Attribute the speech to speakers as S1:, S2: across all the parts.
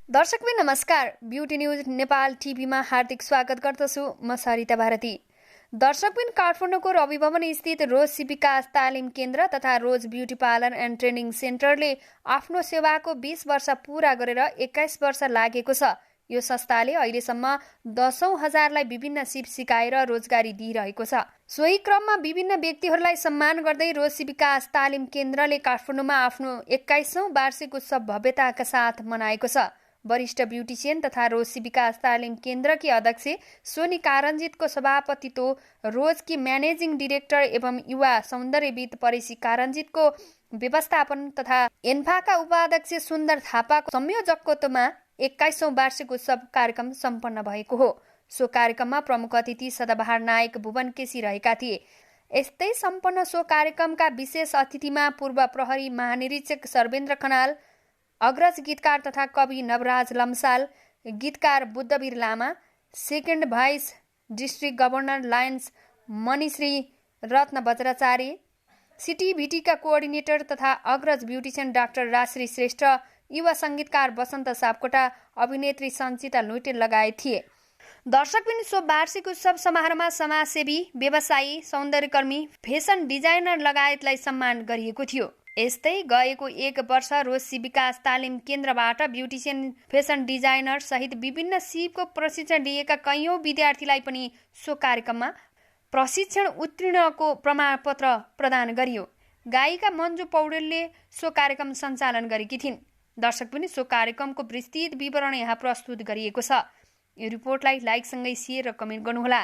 S1: दर्शकबिन नमस्कार। Beauty news Nepal टिभीमा हार्दिक स्वागत गर्दछु। म सरिता भारती। दर्शकबिन काठमाडौँको रवि भवन स्थित रोज विकास तालिम केन्द्र तथा रोज ब्युटी पार्लर एन्ड ट्रेनिङ सेन्टरले आफ्नो सेवाको 20 वर्ष पूरा गरेर 21 वर्ष लागेको छ। यो संस्थाले अहिलेसम्म 10,000लाई विभिन्न सिप सिकाएर रोजगारी दिइरहेको छ। सोही क्रममा विभिन्न व्यक्तिहरूलाई सम्मान गर्दै रोज विकास तालिम केन्द्रले काठमाडौँमा आफ्नो 21औं वार्षिक उत्सव भव्यताका साथ मनाएको छ। वरिष्ठ ब्युटिसियन तथा रोज विकास तालिम केन्द्रकी अध्यक्ष सोनी कारञ्जितको सभापतित्व, रोजकी म्यानेजिङ डिरेक्टर एवं युवा सौन्दर्यविद परेशी कारञ्जितको व्यवस्थापन तथा एन्फाका उपाध्यक्ष सुन्दर थापाको संयोजकत्वमा 21औं वार्षिक उत्सव कार्यक्रम सम्पन्न भएको हो। सो कार्यक्रममा प्रमुख अतिथि सदाबहार नायक भुवन केसी रहेका थिए। यस्तै सम्पन्न सो कार्यक्रमका विशेष अतिथिमा पूर्व प्रहरी महानिरीक्षक सर्वेन्द्र खनाल, अग्रज गीतकार तथा कवि नवराज लम्साल, गीतकार Buddhabir Lama, second vice district governor Lions Manishree Ratna Bajracharya, सिटिभिटीका कोअर्डिनेटर तथा अग्रज ब्युटिसियन डाक्टर राजश्री श्रेष्ठ, युवा सङ्गीतकार वसन्त सापकोटा, अभिनेत्री सञ्चिता लुइटे लगायत थिए। दर्शकबिन सो वार्षिक उत्सव समारोहमा समाजसेवी, व्यवसायी, सौन्दर्यकर्मी, फेसन डिजाइनर लगायतलाई सम्मान गरिएको थियो। यस्तै गएको 1 वर्ष रोज विकास तालिम केन्द्रबाट ब्युटिसियन, फेसन डिजाइनर सहित विभिन्न सिपको प्रशिक्षण लिएका कैयौं विद्यार्थीलाई पनि सो कार्यक्रममा प्रशिक्षण उत्तीर्णको प्रमाणपत्र प्रदान गरियो। गायिका मन्जु पौडेलले सो कार्यक्रम सञ्चालन गरेकी थिइन्। दर्शक पनि सो कार्यक्रमको विस्तृत विवरण यहाँ प्रस्तुत गरिएको छ। यो रिपोर्टलाई लाइकसँगै सेयर र कमेन्ट गर्नुहोला।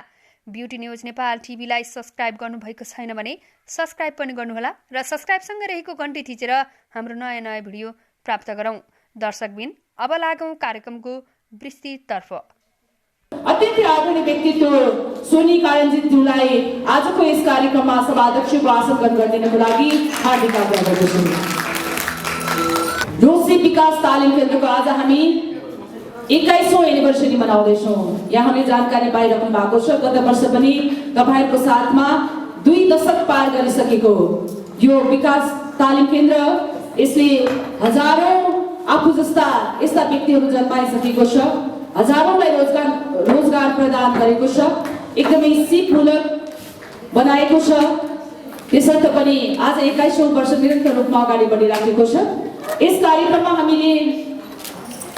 S1: ब्युटी न्युज नेपाल टिभीलाई सब्सक्राइब गर्नुभएको छैन भने सब्सक्राइब पनि गर्नुहोला र सब्सक्राइबसँगै रहेको घन्टी थिचेर हाम्रो नयाँ नयाँ भिडियो प्राप्त गरौँ। दर्शकबिन अब लागौँ कार्यक्रमको विस्तृततर्फ।
S2: अत्यन्तै आदरणीय व्यक्तित्व सोनी कारञ्जितज्यूलाई आजको यस कार्यक्रममा सभाध्यक्षको आसन ग्रहण गरिदिनको लागि हार्दिक आग्रह गर्दछु। रोज विकास तालिम केन्द्रको आज हामी 21औं एनिभर्सरी मनाउँदैछौँ। यहाँले जानकारी पाइराख्नु भएको छ, गत वर्ष पनि तपाईहरुको साथमा 2 दशक पार गरिसकेको यो विकास तालिम केन्द्र यसले हजारौं आफू जस्ता यस्ता व्यक्तिहरू जन्माइसकेको छ, हजारौंलाई रोजगार प्रदान गरेको छ, एकदमै सिपमूलक बनाएको छ। त्यसर्थ पनि आज 21औं वर्ष निरन्तर रूपमा अगाडि बढिराखेको छ। यस कार्यक्रममा हामीले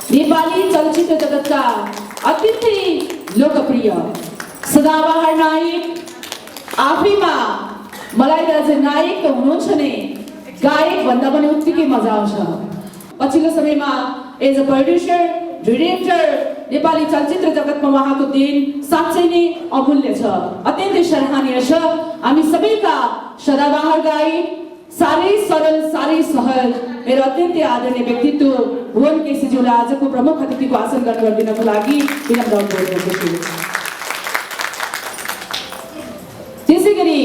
S2: नेपाली चलचित्र जगतका अत्यन्तै लोकप्रिय सदाबहार नायक, आफैमा मलाई आज नायक त हुनुहुन्छ नै, गायक भन्दा पनि उत्तिकै मजा आउँछ। पछिल्लो समयमा as a producer, director Nepali चलचित्र जगतमा उहाँको देन साँच्चै नै अमूल्य छ, अत्यन्तै सराहनीय छ। हामी सबैका सदाबहार गायक, साह्रै सरल, साह्रै सहज, मेरो अत्यन्तै आदरणीय व्यक्तित्व भुवन केसीज्यूलाई आजको प्रमुख अतिथिको आसन ग्रहण गरिदिनको लागि विनम्र अनुरोध गर्दछु। त्यसैगरी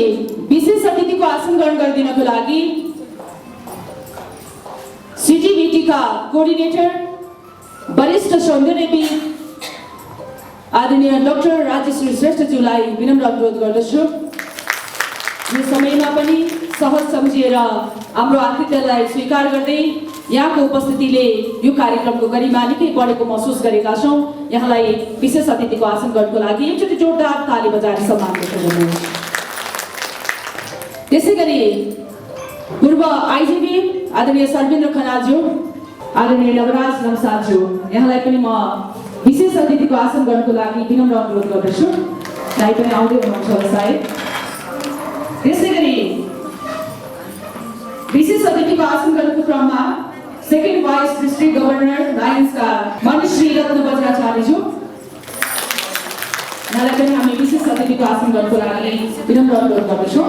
S2: विशेष अतिथिको आसन ग्रहण गरिदिनको लागि सिटिभिटीका कोअर्डिनेटर, वरिष्ठ सौन्दर्यविद आदरणीय डाक्टर राजश्री श्रेष्ठज्यूलाई विनम्र अनुरोध गर्दछु। यो समयमा पनि सहज सम्झिएर हाम्रो आतिथ्यलाई स्वीकार गर्दै यहाँको उपस्थितिले यो कार्यक्रमको गरिमा निकै बढेको महसुस गरेका छौँ। यहाँलाई विशेष अतिथिको आसन ग्रहणको लागि एकचोटि जोरदार ताली बजाएर सम्मान गर्नुहोस्। त्यसैगरी पूर्व आइजिपी आदरणीय सर्वेन्द्र खनालज्यू, आदरणीय नवराज लम्सालज्यू, यहाँलाई पनि म विशेष अतिथिको आसन ग्रहणको लागि विनम्र अनुरोध गर्दछु। दाइ पनि आउँदै हुनुहुन्छ होला सायद। त्यसैगरी विशेष अतिथिको आसन ग्रहणको क्रममा सेकेन्ड भाइस डिस्ट्रिक्ट गभर्नर लायन्सका मणिश्री रत्न बज्राचार्यज्यू, यहाँलाई पनि हामी विशेष अतिथिको आसन ग्रहणको लागि विनम्र अनुरोध गर्दछौँ।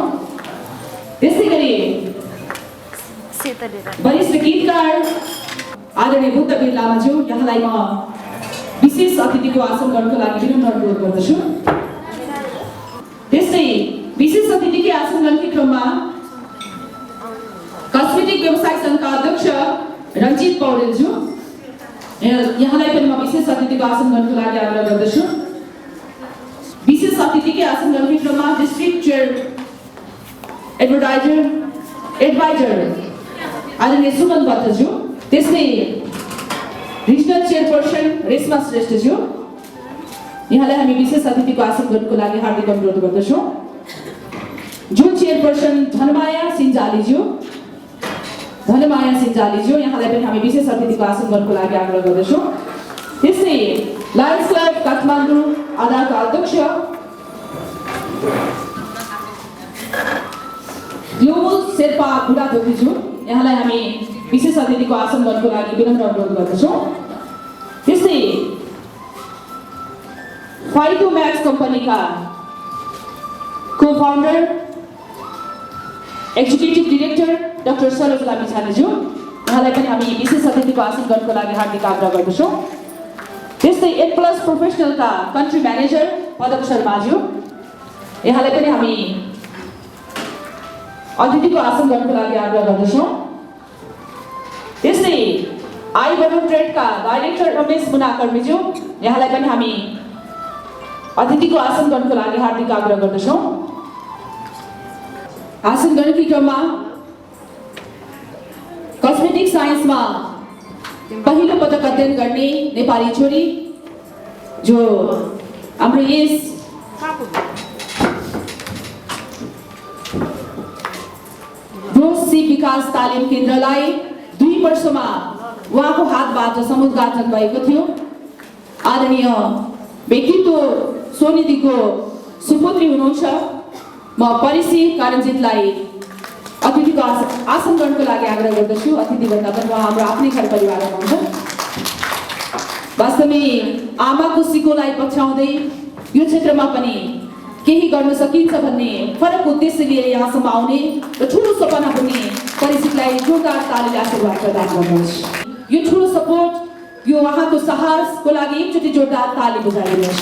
S2: त्यसैगरी वरिष्ठ गीतकार आदरणीय बुद्धवीर लामाज्यू, यहाँलाई म विशेष अतिथिको आसन ग्रहणको लागि विनम्र अनुरोध गर्दछु। त्यस्तै विशेष अतिथिको आसन ग्रहणको क्रममा कस्मेटिक व्यवसाय सङ्घका अध्यक्ष रञ्जित पौडेलज्यू, यहाँलाई पनि म विशेष अतिथिको आसन ग्रहणको लागि आग्रह गर्दछु। विशेष अतिथिको आसन ग्रहणको क्रममा डिस्ट्रिक्ट चेयर एडभाइजर आदरणीय सुमन भट्टज्यू, त्यस्तै रिजनल चेयरपर्सन रेशमा श्रेष्ठज्यू, यहाँलाई हामी विशेष अतिथिको आसन गर्नुको लागि हार्दिक अनुरोध गर्दछौँ। जो चेयरपर्सन धनमाया सिन्जालीज्यू, यहाँलाई पनि हामी विशेष अतिथिको आसन गर्नुको लागि आग्रह गर्दछौँ। त्यसै लायन्स क्लब काठमाडौँ आधाका अध्यक्ष ग्लोबल शेर्पा बुढाथोकीज्यू, यहाँलाई हामी विशेष अतिथिको आसन गर्नुको लागि विनम्र अनुरोध गर्दछौँ। त्यसै फाइटोमैक्स कम्पनीका को-फाउन्डर एक्जिक्युटिभ डिरेक्टर डाक्टर सरोज लामिछानेज्यू, यहाँलाई पनि हामी विशेष अतिथिको आसन गर्नुको लागि हार्दिक आग्रह गर्दछौँ। त्यस्तै एडप्लस प्रोफेसनलका कन्ट्री म्यानेजर पदक शर्माज्यू, यहाँलाई पनि हामी अतिथिको आसन गर्नुको लागि आग्रह गर्दछौँ। त्यस्तै आइबरो ट्रेडका डाइरेक्टर रमेश मुनाकर्मीज्यू, यहाँलाई पनि हामी अतिथिको आसन गर्नुको लागि हार्दिक आग्रह गर्दछौँ। आसन गर्नुको क्रममा कस्मेटिक साइन्समा पहिलो पटक अध्ययन गर्ने नेपाली छोरी जो हाम्रो यस रोसी विकास तालिम केन्द्रलाई 2 वर्षमा उहाँको हातबाट समुद्घाटन भएको थियो। आदरणीय व्यक्तित्व सोनिदीको सुपुत्री हुनुहुन्छ। म परिसी कारणजितलाई अतिथिको आसन गर्नुको लागि आग्रह गर्दछु। अतिथि भन्दा पनि उहाँ हाम्रो आफ्नै घर परिवारमा हुनुहुन्छ। वास्तवमै आमाको सिकोलाई पछ्याउँदै यो क्षेत्रमा पनि केही गर्न सकिन्छ भन्ने फरक उद्देश्य लिएर यहाँसम्म आउने र ठुलो सपना पनि परिसीलाई जोरदार तालीले आशीर्वाद प्रदान गर्नुहोस्। यो ठुलो सपोर्ट, यो उहाँको साहसको लागि एकचोटि जोरदार ताली बजाइदिनुहोस्।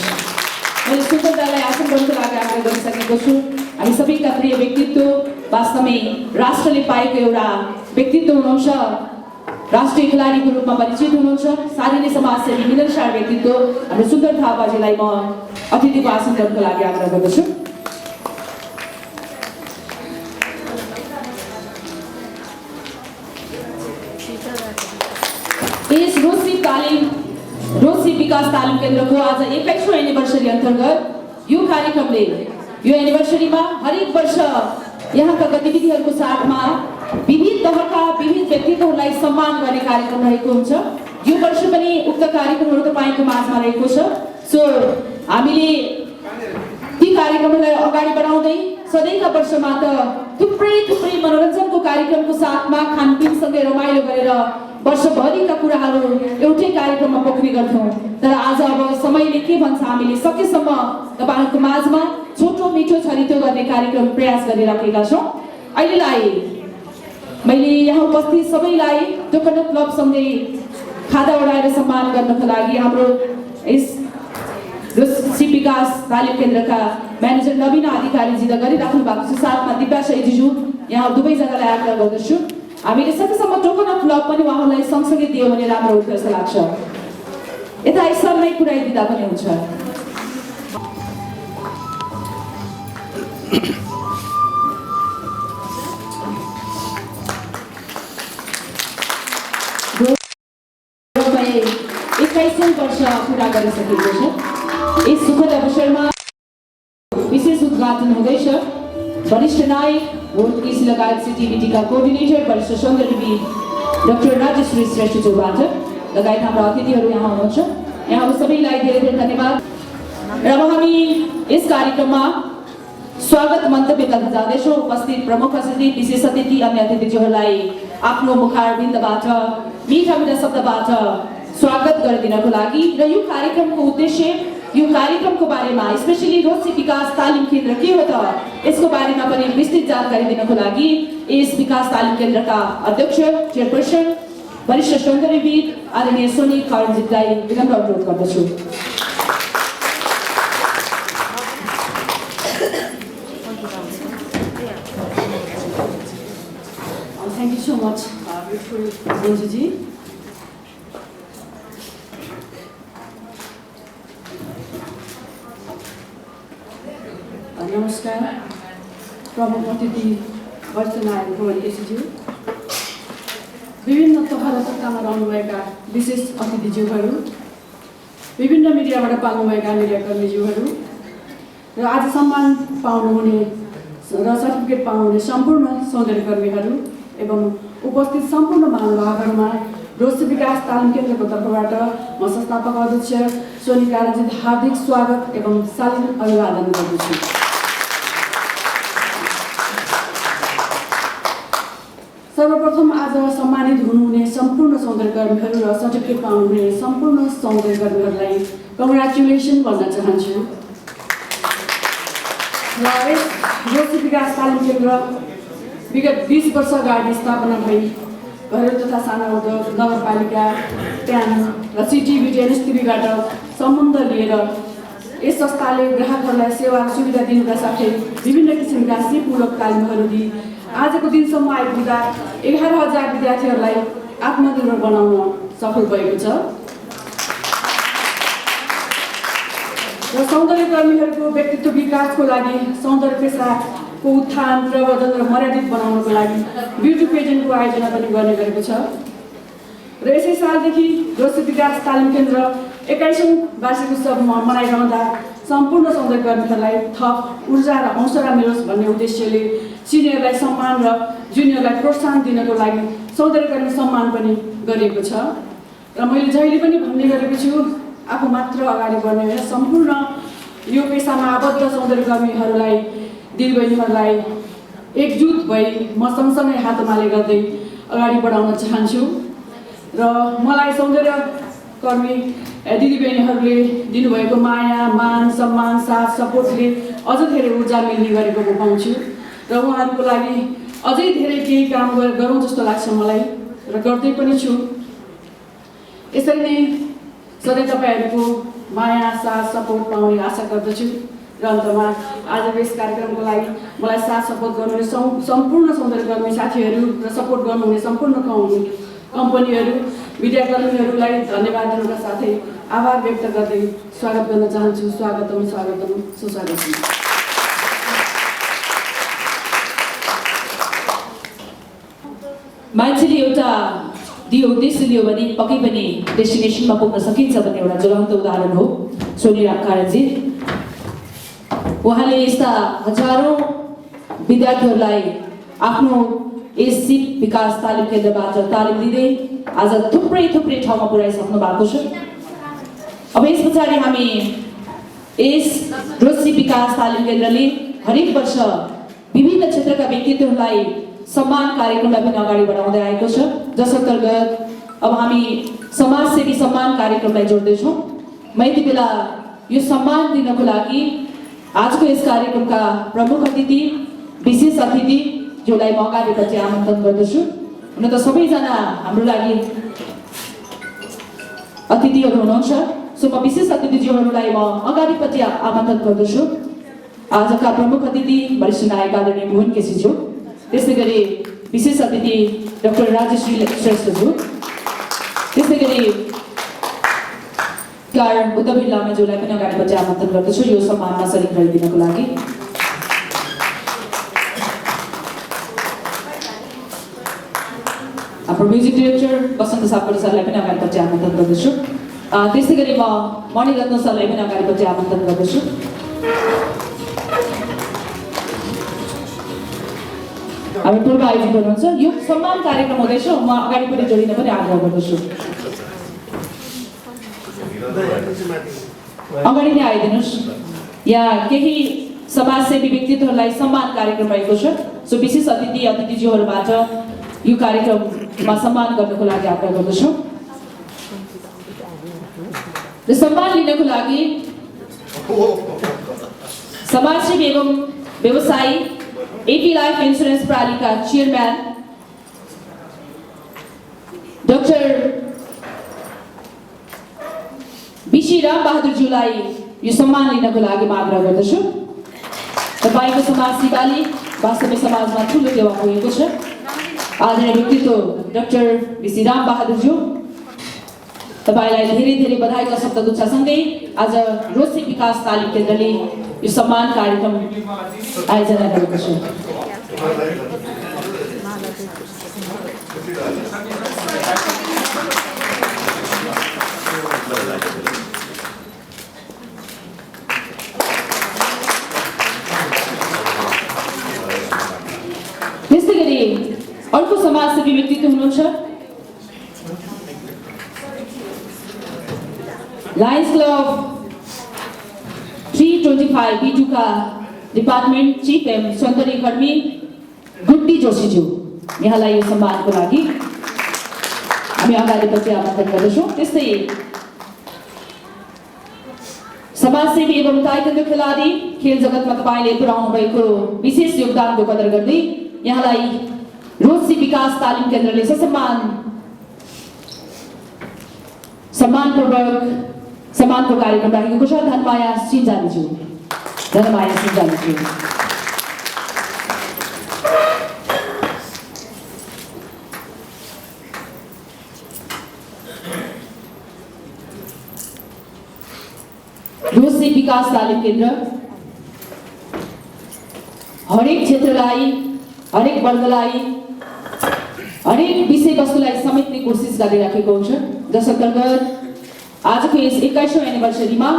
S2: मैले सुन्दरतालाई आसन गर्नुको लागि आग्रह गरिसकेको छु। हामी सबैका प्रिय व्यक्तित्व, वास्तवमै राष्ट्रले पाएको एउटा व्यक्तित्व हुनुहुन्छ। राष्ट्रिय खेलाडीको रूपमा परिचित हुनुहुन्छ। साह्रै नै समाजसेवी मिलनसार व्यक्तित्व हाम्रो सुन्दर थापाजीलाई म अतिथिको आसन गर्नुको लागि आग्रह गर्दछु। यस रोसी विकास तालिम केन्द्रको आज 21औं एनिभर्सरी अन्तर्गत यो कार्यक्रमले यो एनिभर्सरीमा हरेक वर्ष यहाँका गतिविधिहरूको साथमा विविध तहका विविध व्यक्तित्वहरूलाई सम्मान गर्ने कार्यक्रम रहेको हुन्छ। यो वर्ष पनि उक्त कार्यक्रमहरू तपाईँको माझमा रहेको छ। सो हामीले ती कार्यक्रमहरूलाई अगाडि बढाउँदै सधैँका वर्षमा त थुप्रै मनोरञ्जनको कार्यक्रमको साथमा खानपिनसँगै रमाइलो गरेर वर्षभरिका कुराहरू एउटै कार्यक्रममा पोख्ने गर्थ्यौँ। तर आज अब समयले के भन्छ, हामीले सकेसम्म तपाईँहरूको माझमा छोटो मिठो छरितो गर्ने कार्यक्रम प्रयास गरिराखेका छौँ। अहिलेलाई मैले यहाँ उपस्थित सबैलाई टोकन क्लबसँगै खादा उडाएर सम्मान गर्नको लागि हाम्रो यस रोसी विकास तालिम केन्द्रका म्यानेजर नवीन अधिकारीजीले गरिराख्नु भएको छ। साथमा दिव्या शैलीज्यू, यहाँ दुवैजनालाई आग्रह गर्दछु हामीले सकेसम्म टोकन क्लब पनि उहाँहरूलाई सँगसँगै दियो भने राम्रो हुन्छ जस्तो लाग्छ। यता यसमै पुऱ्याइदिँदा पनि हुन्छ। वर्ष पूरा गरिसकेको छ। यस सुखद अवसरमा विशेष उद्घाटन हुँदैछ। वरिष्ठ नायक भोट केसी लगायत सिटिभिटीका कोअर्डिनेटर वरिष्ठ सौन्दर्यविद डाक्टर राजेश्री श्रेष्ठज्यूबाट लगायत हाम्रा अतिथिहरू यहाँ हुनुहुन्छ। यहाँहरू सबैलाई धेरै धेरै धन्यवाद। र अब हामी यस कार्यक्रममा स्वागत मन्तव्य गर्न जाँदैछौँ। उपस्थित प्रमुख अतिथि, विशेष अतिथि, अन्य अतिथिज्यूहरूलाई आफ्नो मुखारबिन्दबाट मिठा मिठा शब्दबाट स्वागत गरिदिनको लागि र यो कार्यक्रमको उद्देश्य, यो कार्यक्रमको बारेमा स्पेशली रोसी विकास तालिम केन्द्र के हो त यसको बारेमा पनि विस्तृत जानकारी दिनको लागि यस विकास तालिम केन्द्रका अध्यक्ष चेयरपर्सन वरिष्ठ सौन्दर्यविद आदरणीय सोनी कारणजितलाई विनम्र अनुरोध गर्दछु। Thank you so much, beautiful Bonji. नमस्कार प्रमुख अतिथि अर्चनाहरूको केसीज्यू, विभिन्न तह र तहमा रहनुभएका विशेष अतिथिज्यूहरू,
S3: विभिन्न मिडियाबाट पाउनुभएका मिडियाकर्मीज्यूहरू र आज सम्मान पाउनुहुने र सर्टिफिकेट पाउनुहुने सम्पूर्ण सौन्दर्यकर्मीहरू एवं उपस्थित सम्पूर्ण महानुभावहरूमा रोसी विकास तालिम केन्द्रको तर्फबाट म संस्थापक अध्यक्ष सोनी कारजीत हार्दिक स्वागत एवं शालीन अभिवादन गर्दछु। सर्वप्रथम आज सम्मानित हुनुहुने सम्पूर्ण सौन्दर्यकर्मीहरू र सर्टिफिकेट पाउनुहुने सम्पूर्ण सौन्दर्यकर्मीहरूलाई कङ्ग्रेचुलेसन भन्न चाहन्छु। र यस रोसी विकास तालिम केन्द्र विगत 20 वर्ष अगाडि स्थापना भई घरेलु तथा साना उद्योग नगरपालिका ट्यान र सिटिबी एनएसटिबीबाट सम्बन्ध लिएर यस संस्थाले ग्राहकहरूलाई सेवा सुविधा दिनुका साथै विभिन्न किसिमका सिपमूलक तालिमहरू दिई आजको दिनसम्म आइपुग्दा 11,000 विद्यार्थीहरूलाई आत्मनिर्भर बनाउन सफल भएको छ र सौन्दर्यकर्मीहरूको व्यक्तित्व विकासको लागि सौन्दर्य पेसाको उत्थान प्रवर्धन र मर्यादित बनाउनको लागि ब्युटी पेजेन्टको आयोजना पनि गर्ने गरेको छ र यसै सालदेखि रोसी विकास तालिम केन्द्र 21औं वार्षिक उत्सव मनाइरहँदा सम्पूर्ण सौन्दर्यकर्मीहरूलाई थप ऊर्जा र हौसला मिलोस् भन्ने उद्देश्यले सिनियरलाई सम्मान र जुनियरलाई प्रोत्साहन दिनको लागि सौन्दर्यकर्मी सम्मान पनि गरिएको छ र मैले जहिले पनि भन्ने गरेको छु आफू मात्र अगाडि बढ्ने होइन सम्पूर्ण यो पेसामा आबद्ध सौन्दर्यकर्मीहरूलाई दिदीबहिनीहरूलाई एकजुट भई म सँगसँगै हातमाले गर्दै अगाडि बढाउन चाहन्छु र मलाई सौन्दर्यकर्मी दिदीबहिनीहरूले दिनुभएको माया मान सम्मान साथ सपोर्टले अझ धेरै ऊर्जा मिल्ने गरेको म पाउँछु र उहाँहरूको लागि अझै धेरै केही काम गरौँ जस्तो लाग्छ मलाई र गर्दै पनि छु। यसरी नै सधैँ तपाईँहरूको माया साथ सपोर्ट पाउने आशा गर्दछु र अन्तमा आजको यस कार्यक्रमको लागि मलाई साथ सपोर्ट गर्नुहुने सम्पूर्ण सौन्दर्यकर्मी साथीहरू र सपोर्ट गर्नुहुने सम्पूर्ण कम्पनीहरू मिडियाकर्मीहरूलाई धन्यवाद दिनुका साथै आभार व्यक्त गर्दै स्वागत गर्न चाहन्छु। स्वागतम स्वागतम सुस्वागतम।
S2: मान्छेले एउटा दियो उद्देश्य लियो भने पक्कै पनि डेस्टिनेसनमा पुग्न सकिन्छ भन्ने एउटा ज्वलन्त उदाहरण हो सोनी कारजी। उहाँले यस्ता हजारौं विद्यार्थीहरूलाई आफ्नो यस सिप विकास तालिम केन्द्रबाट तालिम दिँदै आज थुप्रै ठाउँमा पुर्याइसक्नु भएको छ। अब यस पछाडि हामी यस रोसी विकास तालिम केन्द्रले हरेक वर्ष विभिन्न क्षेत्रका व्यक्तित्वहरूलाई सम्मान कार्यक्रमलाई पनि अगाडि बढाउँदै आएको छ, जस अन्तर्गत अब हामी समाजसेवी सम्मान कार्यक्रमलाई जोड्दैछौँ। म यति बेला यो सम्मान दिनको लागि आजको यस कार्यक्रमका प्रमुख अतिथि विशेष अतिथि जोलाई म अगाडिपट्टि आमन्त्रण गर्दछु। हुन त सबैजना हाम्रो लागि अतिथिहरू हुनुहुन्छ, सो म विशेष अतिथिज्यूहरूलाई म अगाडिपट्टि आमन्त्रण गर्दछु। आजका प्रमुख अतिथि वरिष्ठ नायक आदरणीय मोहन केसीज्यू, त्यसै गरी विशेष अतिथि डाक्टर राजेश्री श्रेष्ठज्यू, त्यसै गरी उद्धवी लामाज्यूलाई पनि अगाडिपट्टि आमन्त्रण गर्दछु यो सम्मानमा सरिक गरिदिनको लागि। हाम्रो म्युजिक डिरेक्टर बसन्त सापकोटा सरलाई पनि अगाडिपट्टि आमन्त्रण गर्दछु। त्यसै गरी म मणिरत्न सरलाई पनि अगाडिपट्टि आमन्त्रण गर्दछु। हामी पूर्व आयोजक हुनुहुन्छ, यो सम्मान कार्यक्रम हुँदैछ, म अगाडिपट्टि जोडिन पनि आग्रह गर्दछु। अगाडि नै आइदिनुहोस्। यहाँ केही समाजसेवी व्यक्तित्वहरूलाई सम्मान कार्यक्रम रहेको छ, सो विशेष अतिथिज्यूहरूबाट यो कार्यक्रममा सम्मान गर्नको लागि आग्रह गर्दछु। र सम्मान लिनको लागि समाजसेवी एवं व्यवसायी एपी लाइफ इन्सुरेन्स प्रणालीका चेयरम्यान डाक्टर बिसी राम बहादुरज्यूलाई यो सम्मान लिनको लागि म आग्रह गर्दछु। तपाईँको समाज सेवाले वास्तवमै समाजमा ठुलो टेवा पुगेको छ। आदरणीय व्यक्तित्व डाक्टर बिसी राम बहादुरज्यू, तपाईँलाई धेरै धेरै बधाईका शब्द गुच्छासँगै आज रोसी विकास तालिम केन्द्रले यो सम्मान कार्यक्रम आयोजना गरेको छ। लायन्स क्लब 325 B2 का डिपार्टमेन्ट चीफ एवं सौन्दर्य कर्मी गुड्डी जोशीज्यू, यहाँलाई यो सम्मानको लागि हामी अगाडिपट्टि आमन्त्रण गर्दछौँ। त्यस्तै समाजसेवी एवं ताइक्वान्डो खेलाडी, खेल जगतमा तपाईले पुर्याउनु भएको विशेष योगदानको कदर गर्दै यहाँलाई रोजसी विकास तालिम केन्द्रले सम्मानपूर्वक सम्मानको कार्यक्रम राखेको छ। धनमाया सिंजालीज्यू, धनमाया सिंजालीज्यू। रोजसी विकास तालिम केन्द्र हरेक क्षेत्रलाई, हरेक वर्गलाई, हरेक विषयवस्तुलाई समेट्ने कोसिस गरिराखेको हुन्छ। जस अन्तर्गत आजको यस 21औं एनिभर्सरीमा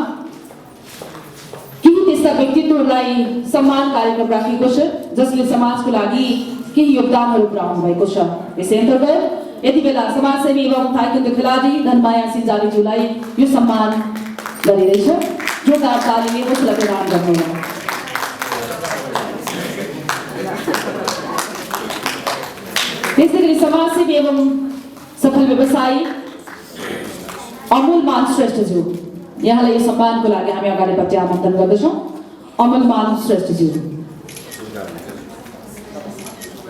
S2: केही त्यस्ता व्यक्तित्वहरूलाई सम्मान कार्यक्रम राखेको छ जसले समाजको लागि केही योगदानहरू पुर्याउनु भएको छ। यसै अन्तर्गत यति बेला समाजसेवी एवं ताइक्वान्डो खेलाडी धनमाया सिंजालीज्यूलाई यो सम्मान गरिरहेछ। जोरदार तालीले उसलाई प्रदान गर्नुहोला। त्यसै गरी समाजसेवी एवं सफल व्यवसायी अमूल मान श्रेष्ठज्यू, यहाँलाई यो सम्मानको लागि हामी अगाडिपट्टि आमन्त्रण गर्दछौँ। अमूल मान श्रेष्ठज्यू।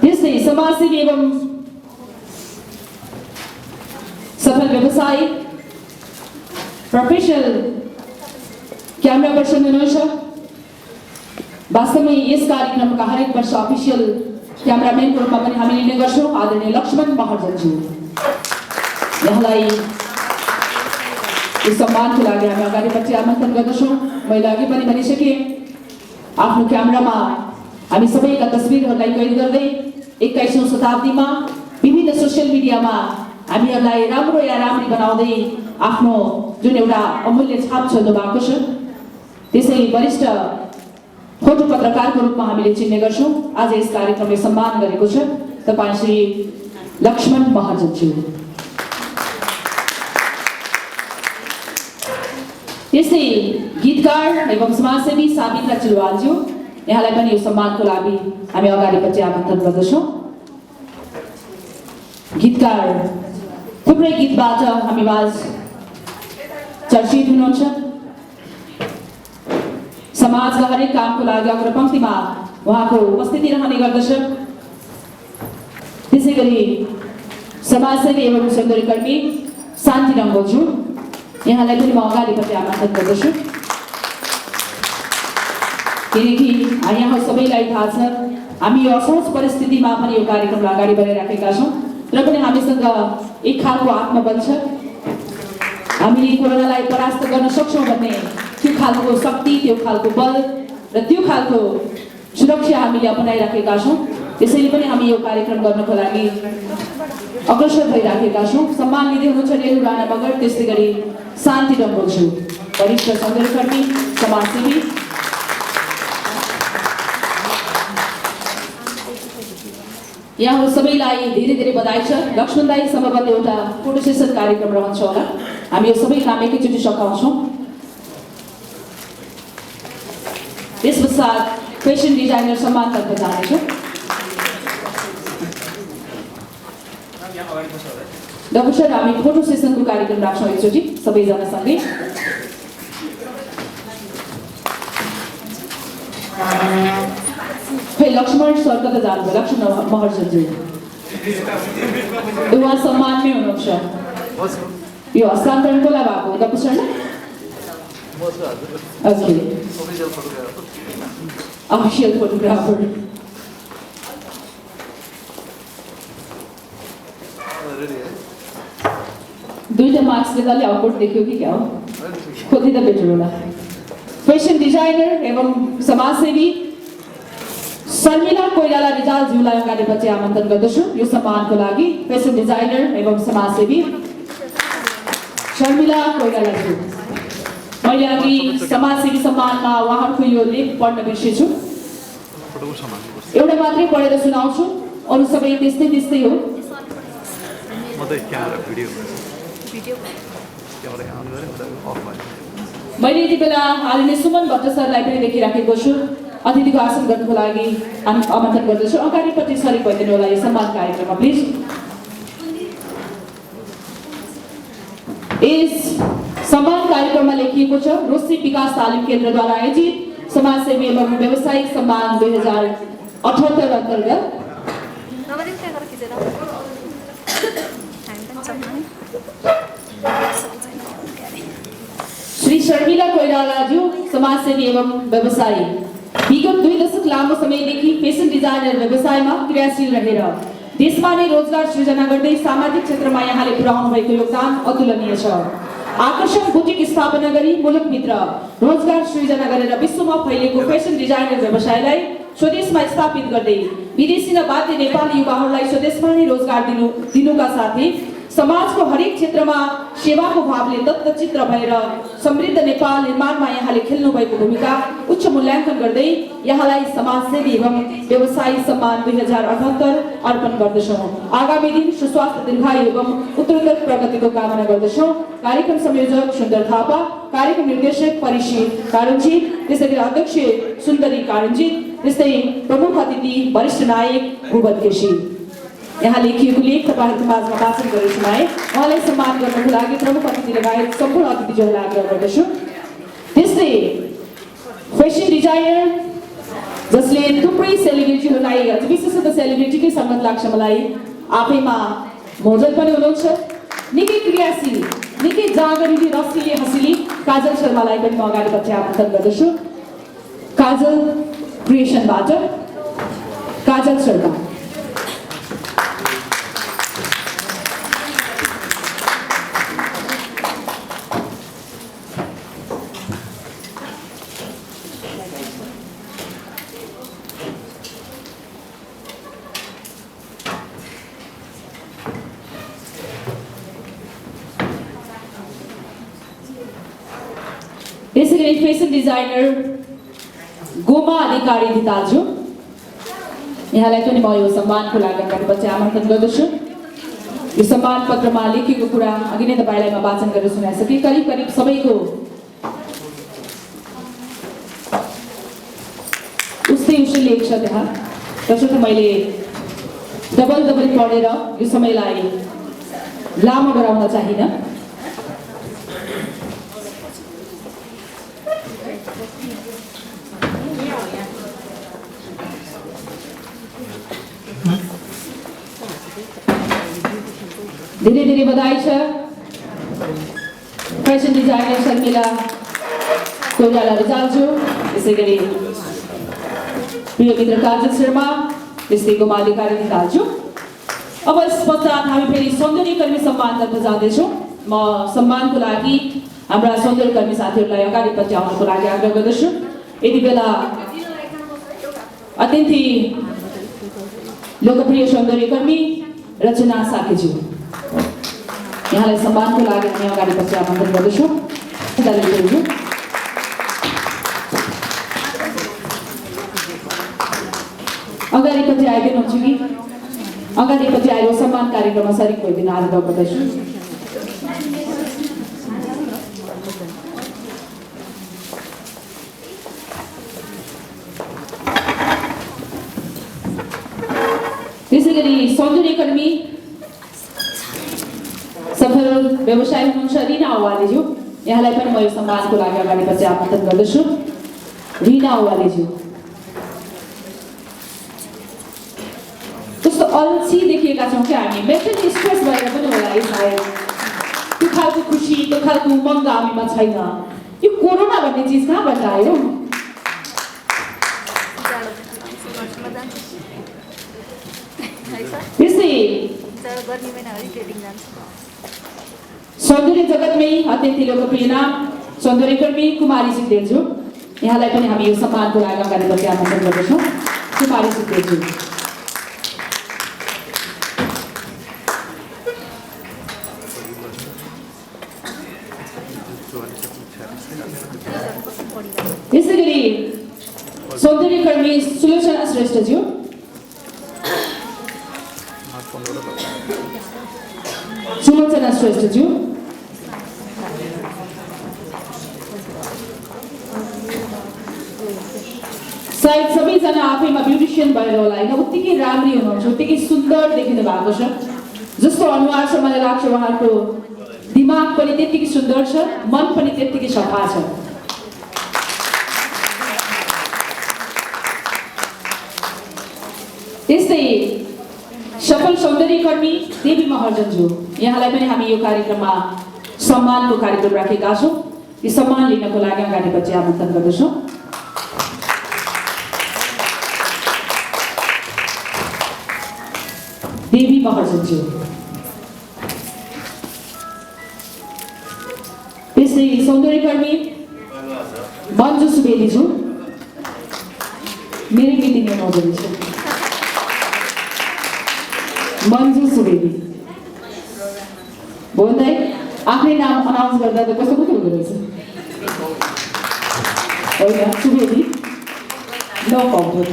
S2: त्यस्तै समाजसेवी एवं सफल व्यवसायी प्रोफेसनल क्यामेरा पर्सन हुनुहुन्छ। वास्तवमै यस कार्यक्रमका हरेक वर्ष अफिसियल क्यामेराम्यानको रूपमा पनि हामी लिने गर्छौँ आदरणीय लक्ष्मण महर्जनज्यू, यहाँलाई यो सम्मानको लागि हामी अगाडिपट्टि आमन्त्रण गर्दछौँ। मैले अघि पनि भनिसकेँ, आफ्नो क्यामेरामा हामी सबैका तस्बिरहरूलाई कैद गर्दै 21औं शताब्दीमा विभिन्न सोसियल मिडियामा हामीहरूलाई राम्रो या राम्री बनाउँदै आफ्नो जुन एउटा अमूल्य छाप छोड्नु भएको छ, त्यसै वरिष्ठ फोटो पत्रकारको रूपमा हामीले चिन्ने गर्छौँ। आज यस कार्यक्रमले सम्मान गरेको छ तपाईँ श्री लक्ष्मण महर्जनज्यू। त्यसै गीतकार एवं समाजसेवी साबित्रा चिलवालज्यू, यहाँलाई पनि यो सम्मानको लागि हामी अगाडिपट्टि आमन्त्रण गर्दछौँ। गीतकार थुप्रै गीतबाट हामी माझ चर्चित हुनुहुन्छ। समाजका हरेक कामको लागि अग्रपङ्क्तिमा उहाँको उपस्थिति रहने गर्दछ। त्यसै गरी समाजसेवी एवं सौन्दर्यकर्मी शान्ति रङ्गोज्यू, यहाँलाई पनि म अगाडिपट्टि आमन्त्रण गर्दछु। किनकि यहाँ सबैलाई थाहा छ हामी यो असहज परिस्थितिमा पनि यो कार्यक्रमलाई अगाडि बढाइराखेका छौँ, र पनि हामीसँग एक खालको आत्मबल छ। हामीले कोरोनालाई परास्त गर्न सक्छौँ भन्ने त्यो खालको शक्ति, त्यो खालको बल र त्यो खालको सुरक्षा हामीले अपनाइराखेका छौँ। त्यसैले पनि हामी यो कार्यक्रम गर्नको लागि अग्रसर भइराखेका छौँ। सम्मान लिँदै हुनुहुन्छ रेणु राणा मगर, त्यस्तै गरी शान्ति रङ्गोज्यू, वरिष्ठ सौन्दर्यकर्मी समाजसेवी। यहाँ सबैलाई धेरै धेरै बधाई छ। लक्ष्मण दाई सम्भवतः एउटा फोटो सेसन कार्यक्रम रहन्छ होला, हामी यो सबै काम एकैचोटि सघाउँछौँ। त्यस पश्चात फेसन डिजाइनर सम्मानतर्फ जानेछौँ। डाक्टर सर, हामी फोटो सेसनको कार्यक्रम राख्छौँ एकचोटि सबैजना सँगै। खै लक्ष्मण सर कता जानुभयो? लक्ष्मण महर्जनज्यू उहाँ सम्मानमै हुनुहुन्छ। यो हस्तान्तरण कसलाई भएको हो डाक्टर सर? Official photographer. दुईटा मार्क्सले अलि अकवर्ड देखियो कि क्या हो? खोजिँदा बेटर होला। फेसन डिजाइनर एवं समाजसेवी शर्मिला कोइराला रिजालज्यूलाई अगाडिपट्टि आमन्त्रण गर्दछु यो सम्मानको लागि। फेसन डिजाइनर एवं समाजसेवी शर्मिला कोइरालाज्यू। मैले अघि समाजसेवी सम्मानमा उहाँहरूको यो लेख पढ्न बिर्सेछु, एउटा मात्रै पढेर सुनाउँछु, अरू सबै त्यस्तै त्यस्तै हो।
S4: उतै क्यामेरा भिडियो क्यामेरा अन गरेँ उता अफ भयो
S2: मैले यति बेला हालिने सुमन भट्ट सरलाई पनि देखिराखेको छु। अतिथिको आसन गर्नुको लागि आमन्त्रण गर्दछु। अगाडिपट्टि सरिक भइदिनु होला यो सम्मान कार्यक्रममा प्लिज। यस सम्मान कार्यक्रममा लेखिएको छ रोसी विकास तालिम केन्द्रद्वारा आयोजित समाजसेवी एवं व्यावसायिक सम्मान 2078 अन्तर्गत श्री शर्मिला कोइरालाज्यू समाजसेवी एवं व्यवसायी विगत 2 दशक लामो समयदेखि फेसन डिजाइनर व्यवसायमा क्रियाशील रहेर देशमा नै रोजगार सृजना गर्दै सामाजिक क्षेत्रमा यहाँले पुर्याउनु भएको योगदान अतुलनीय छ। आकर्षक बुटिक स्थापना गरी मुलुकभित्र रोजगार सृजना गरेर विश्वमा फैलिएको फेसन डिजाइनर व्यवसायलाई स्वदेशमा स्थापित गर्दै विदेशी र बाध्य नेपाली युवाहरूलाई स्वदेशमा नै रोजगार दिनुका साथै समाजको हरेक क्षेत्रमा सेवाको भावले दत्तचित्र भएर समृद्ध नेपाल निर्माणमा यहाँले खेल्नु भएको भूमिका उच्च मूल्याङ्कन गर्दै यहाँलाई समाजसेवी एवं व्यवसायी सम्मान 2078 अर्पण गर्दछौँ। आगामी दिन सुस्वास्थ्य दीर्घायु एवं उत्तरोत्तर प्रगतिको कामना गर्दछौँ। कार्यक्रम संयोजक सुन्दर थापा, कार्यक्रम निर्देशक परिषद कारुञ्जित, त्यसैगरी अध्यक्ष सुन्दरी कारुञ्जित, त्यस्तै प्रमुख अतिथि वरिष्ठ नायक भूपत केसी। यहाँ लेखिएको लेख तपाईँहरूको माझमा वाचन गरेर सुनाए। उहाँलाई सम्मान गर्नको लागि प्रमुख अतिथि लगायत सम्पूर्ण अतिथिज्यूहरूलाई आग्रह गर्दछु। त्यस्तै फेसन डिजाइनर जसले थुप्रै सेलिब्रिटीहरूलाई विशेषतः सेलिब्रिटीकै सङ्गत लाग्छ मलाई आफैमा मोडल पनि हुनुहुन्छ। निकै क्रियाशील, निकै जागरिली, रसिली, हँसिली काजल शर्मालाई पनि म अगाडिपट्टि आमन्त्रण गर्दछु। काजल क्रिएसनबाट काजल शर्मा। त्यसैगरी फेसन डिजाइनर गोमा अधिकारी दितालज्यू, यहाँलाई पनि म यो सम्मानको लागि अगाडिपट्टि आमन्त्रण गर्दछु। यो सम्मान पत्रमा लेखिएको कुरा अघि नै तपाईँलाई म वाचन गरेर सुनाइसकेँ। करिब करिब सबैको उस्तै लेख छ त्यहाँ, त्यसर्थ मैले डबल पढेर यो समयलाई लामो गराउन चाहिनँ। धेरै धेरै बधाई छ फेसन डिजाइनर शर्मिला कोइराला रिजालज्यू, त्यसैगरी प्रिय मित्र काजल शर्मा, त्यस्तै गोमा अधिकारी रिजालज्यू। अब यस पश्चात हामी फेरि सौन्दर्यकर्मी सम्मानतर्फ जाँदैछौँ। म सम्मानको लागि हाम्रा सौन्दर्यकर्मी साथीहरूलाई अगाडिपट्टि आउनको लागि आग्रह गर्दछु। यति बेला अत्यन्तै लोकप्रिय सौन्दर्यकर्मी रचना साकेज्यू, यहाँलाई सम्मानको लागि हामी अगाडिपट्टि आमन्त्रण गर्दछौँ। अगाडिपट्टि आइदिनुहुन्छ कि अगाडिपट्टि आएर सम्मान कार्यक्रममा सरिक भइदिन आग्रह गर्दछु। त्यसैगरी सौन्दर्यकर्मी सफल व्यवसायी हुनुहुन्छ रिना ओवालेज्यू, यहाँलाई पनि म यो सम्मानको लागि अगाडिपट्टि आमन्त्रण गर्दछु। रिना ओवालेज्यू कस्तो अल्छी देखिएका छौँ क्या हामी, मेन्टली स्ट्रेस भएर पनि होला है सायद। त्यो खालको खुसी, त्यो खालको उमङ्ग हामीमा छैन। यो कोरोना भन्ने चिज कहाँबाट आयो? त्यसै सौन्दर्य जगतमै अत्यन्तै लोकप्रिय नाम सौन्दर्यकर्मी कुमारी सिद्धेलज्यू, यहाँलाई पनि हामी यो सम्मानको लागि अगाडिपट्टि आमन्त्रण गर्दछौँ। कुमारी सिद्धेलज्यू त्यसैगरी सौन्दर्यकर्मी सुलोचना श्रेष्ठज्यू, सुलोचना श्रेष्ठज्यू, सायद सबैजना आफैमा ब्युटिसियन भएर होला होइन, उत्तिकै राम्री हुनुहुन्छ, उत्तिकै सुन्दर देखिनु भएको छ। जस्तो अनुहार छ मलाई लाग्छ उहाँको दिमाग पनि त्यतिकै सुन्दर छ, मन पनि त्यतिकै सफा छ। त्यस्तै सफल सौन्दर्यकर्मी देवी महर्जनज्यू, यहाँलाई पनि हामी यो कार्यक्रममा सम्मानको कार्यक्रम राखेका छौँ। यो सम्मान लिनको लागि अगाडि बढ्न आमन्त्रण गर्दछौँ। देवी महर्जनज्यू, त्यसै सौन्दर्यकर्मी मन्जु सुवेदीज्यू, मेरो मिटिङ हुनुहुँदो रहेछ। मन्जु सुवेदी बोल्दै आफ्नै नाम अनाउन्स गर्दा त कस्तो कस्तो हुँदो रहेछ होइन। Subedi no problem.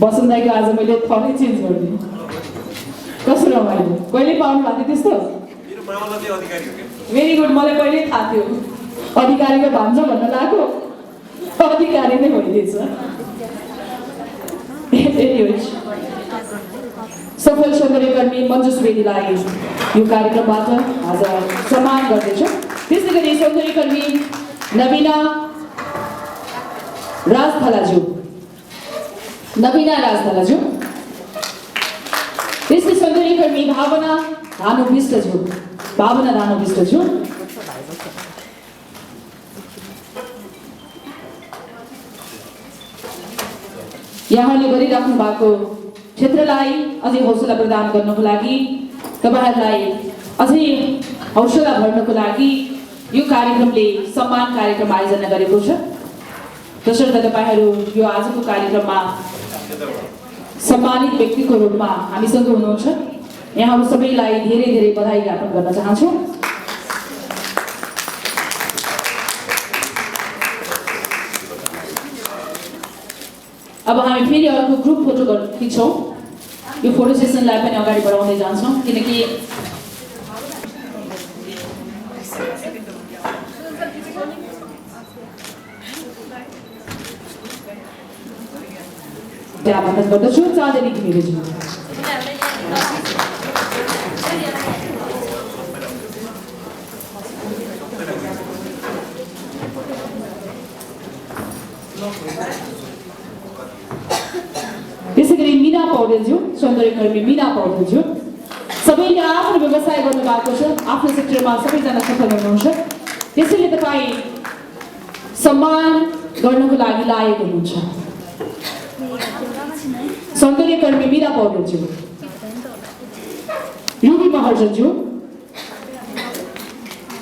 S2: बसन्दाईको आज मैले थरै चेन्ज गरिदिएँ, कस्तो रमाइलो। कहिले पाउनु भएको थियो त्यस्तो? भेरी गुड, मलाई पहिल्यै थाहा थियो। अधिकारीको भान्जा भन्न लाग्यो, अधिकारी नै भइदिएछ। सफल सौन्दर्यकर्मी मन्जु सुवेदीलाई यो कार्यक्रमबाट आज सम्मान गर्दैछ। त्यसै गरी सौन्दर्यकर्मी नवीना राजथलाज्यू, त्यसै सौन्दर्यकर्मी भावना धानु विष्टज्यू, यहाँले गरिराख्नु भएको क्षेत्रलाई अझै हौसला प्रदान गर्नको लागि, तपाईहरुलाई अझै हौसला भर्नको लागि यो कार्यक्रमले सम्मान कार्यक्रम आयोजना गरेको छ। त्यसर्थ तपाईहरु यो आजको कार्यक्रममा सम्मानित व्यक्तिको रूपमा हामीसँग हुनुहुन्छ। यहाँहरु सबैलाई धेरै धेरै बधाई ज्ञापन गर्न चाहन्छु। अब हामी फेरि अर्को ग्रुप फोटो खिच्छौँ। यो फोटो सेसनलाई पनि अगाडि बढाउँदै जान्छौँ किनकि ज्ञापन गर्दछु। चाँदनी घिमिरेज्यू, त्यसै गरी मीना पौडेलज्यू, सौन्दर्यकर्मी मीना पौडेलज्यू, सबैले आफ्नो व्यवसाय गर्नु भएको छ, आफ्नो सेक्टरमा सबैजना सफल हुनुहुन्छ। त्यसैले तपाईँ सम्मान गर्नको लागि लायक हुनुहुन्छ। सौन्दर्यकर्मी मीना पौडेलज्यू, रुबी महर्जनज्यू,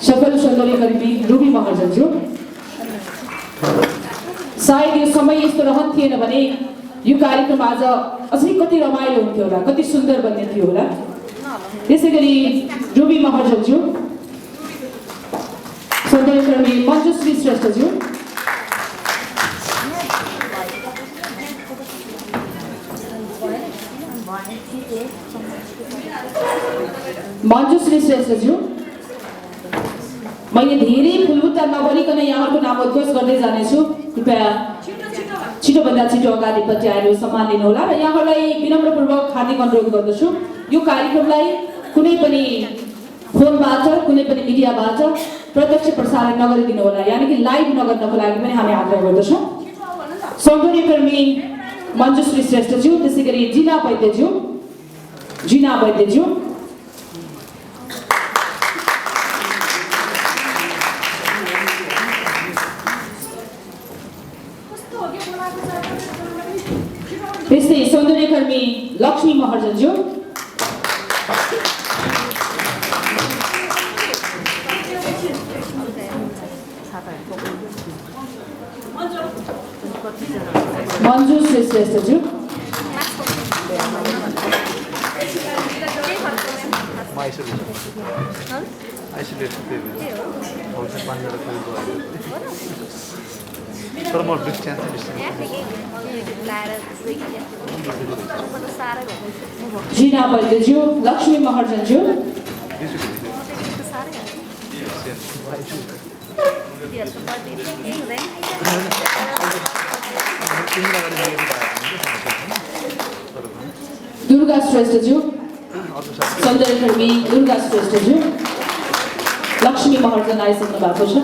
S2: सफल सौन्दर्यकर्मी रुबी महर्जनज्यू। सायद यो समय यस्तो रहन्थेन भने यो कार्यक्रम आज अझै कति रमाइलो हुन्थ्यो होला, कति सुन्दर बन्ने थियो होला। त्यसै गरी रुबी महर्जनज्यू, सौन्दर्यकर्मी मञ्जुश्री श्रेष्ठज्यू, मञ्जुश्री श्रेष्ठज्यू। मैले धेरै फुलबुट्टा नगरिकन यहाँहरूको नाम उद्घोष गर्दै जानेछु। कृपया छिटोभन्दा छिटो अगाडिपट्टि आएर सम्मान लिनुहोला र यहाँहरूलाई विनम्रपूर्वक हार्दिक अनुरोध गर्दछु यो कार्यक्रमलाई कुनै पनि फोनबाट कुनै पनि मिडियाबाट प्रत्यक्ष प्रसारण नगरिदिनु होला, यानि कि लाइभ नगर्नको लागि पनि हामी आग्रह गर्दछौँ। सौन्दर्यकर्मी मञ्जुश्री श्रेष्ठज्यू, त्यसै गरी जिना वैद्यज्यू, त्यस्तै सौन्दर्यकर्मी लक्ष्मी महर्जनज्यू, मञ्जु श्रेष्ठज्यू,
S4: तर म डिस्टेन्स
S2: जिना वैद्यज्यू, लक्ष्मी महर्जनज्यू, दुर्गा श्रेष्ठज्यू, सौन्दर्यकर्मी दुर्गा श्रेष्ठज्यू, लक्ष्मी महर्जन आइसक्नु भएको छ।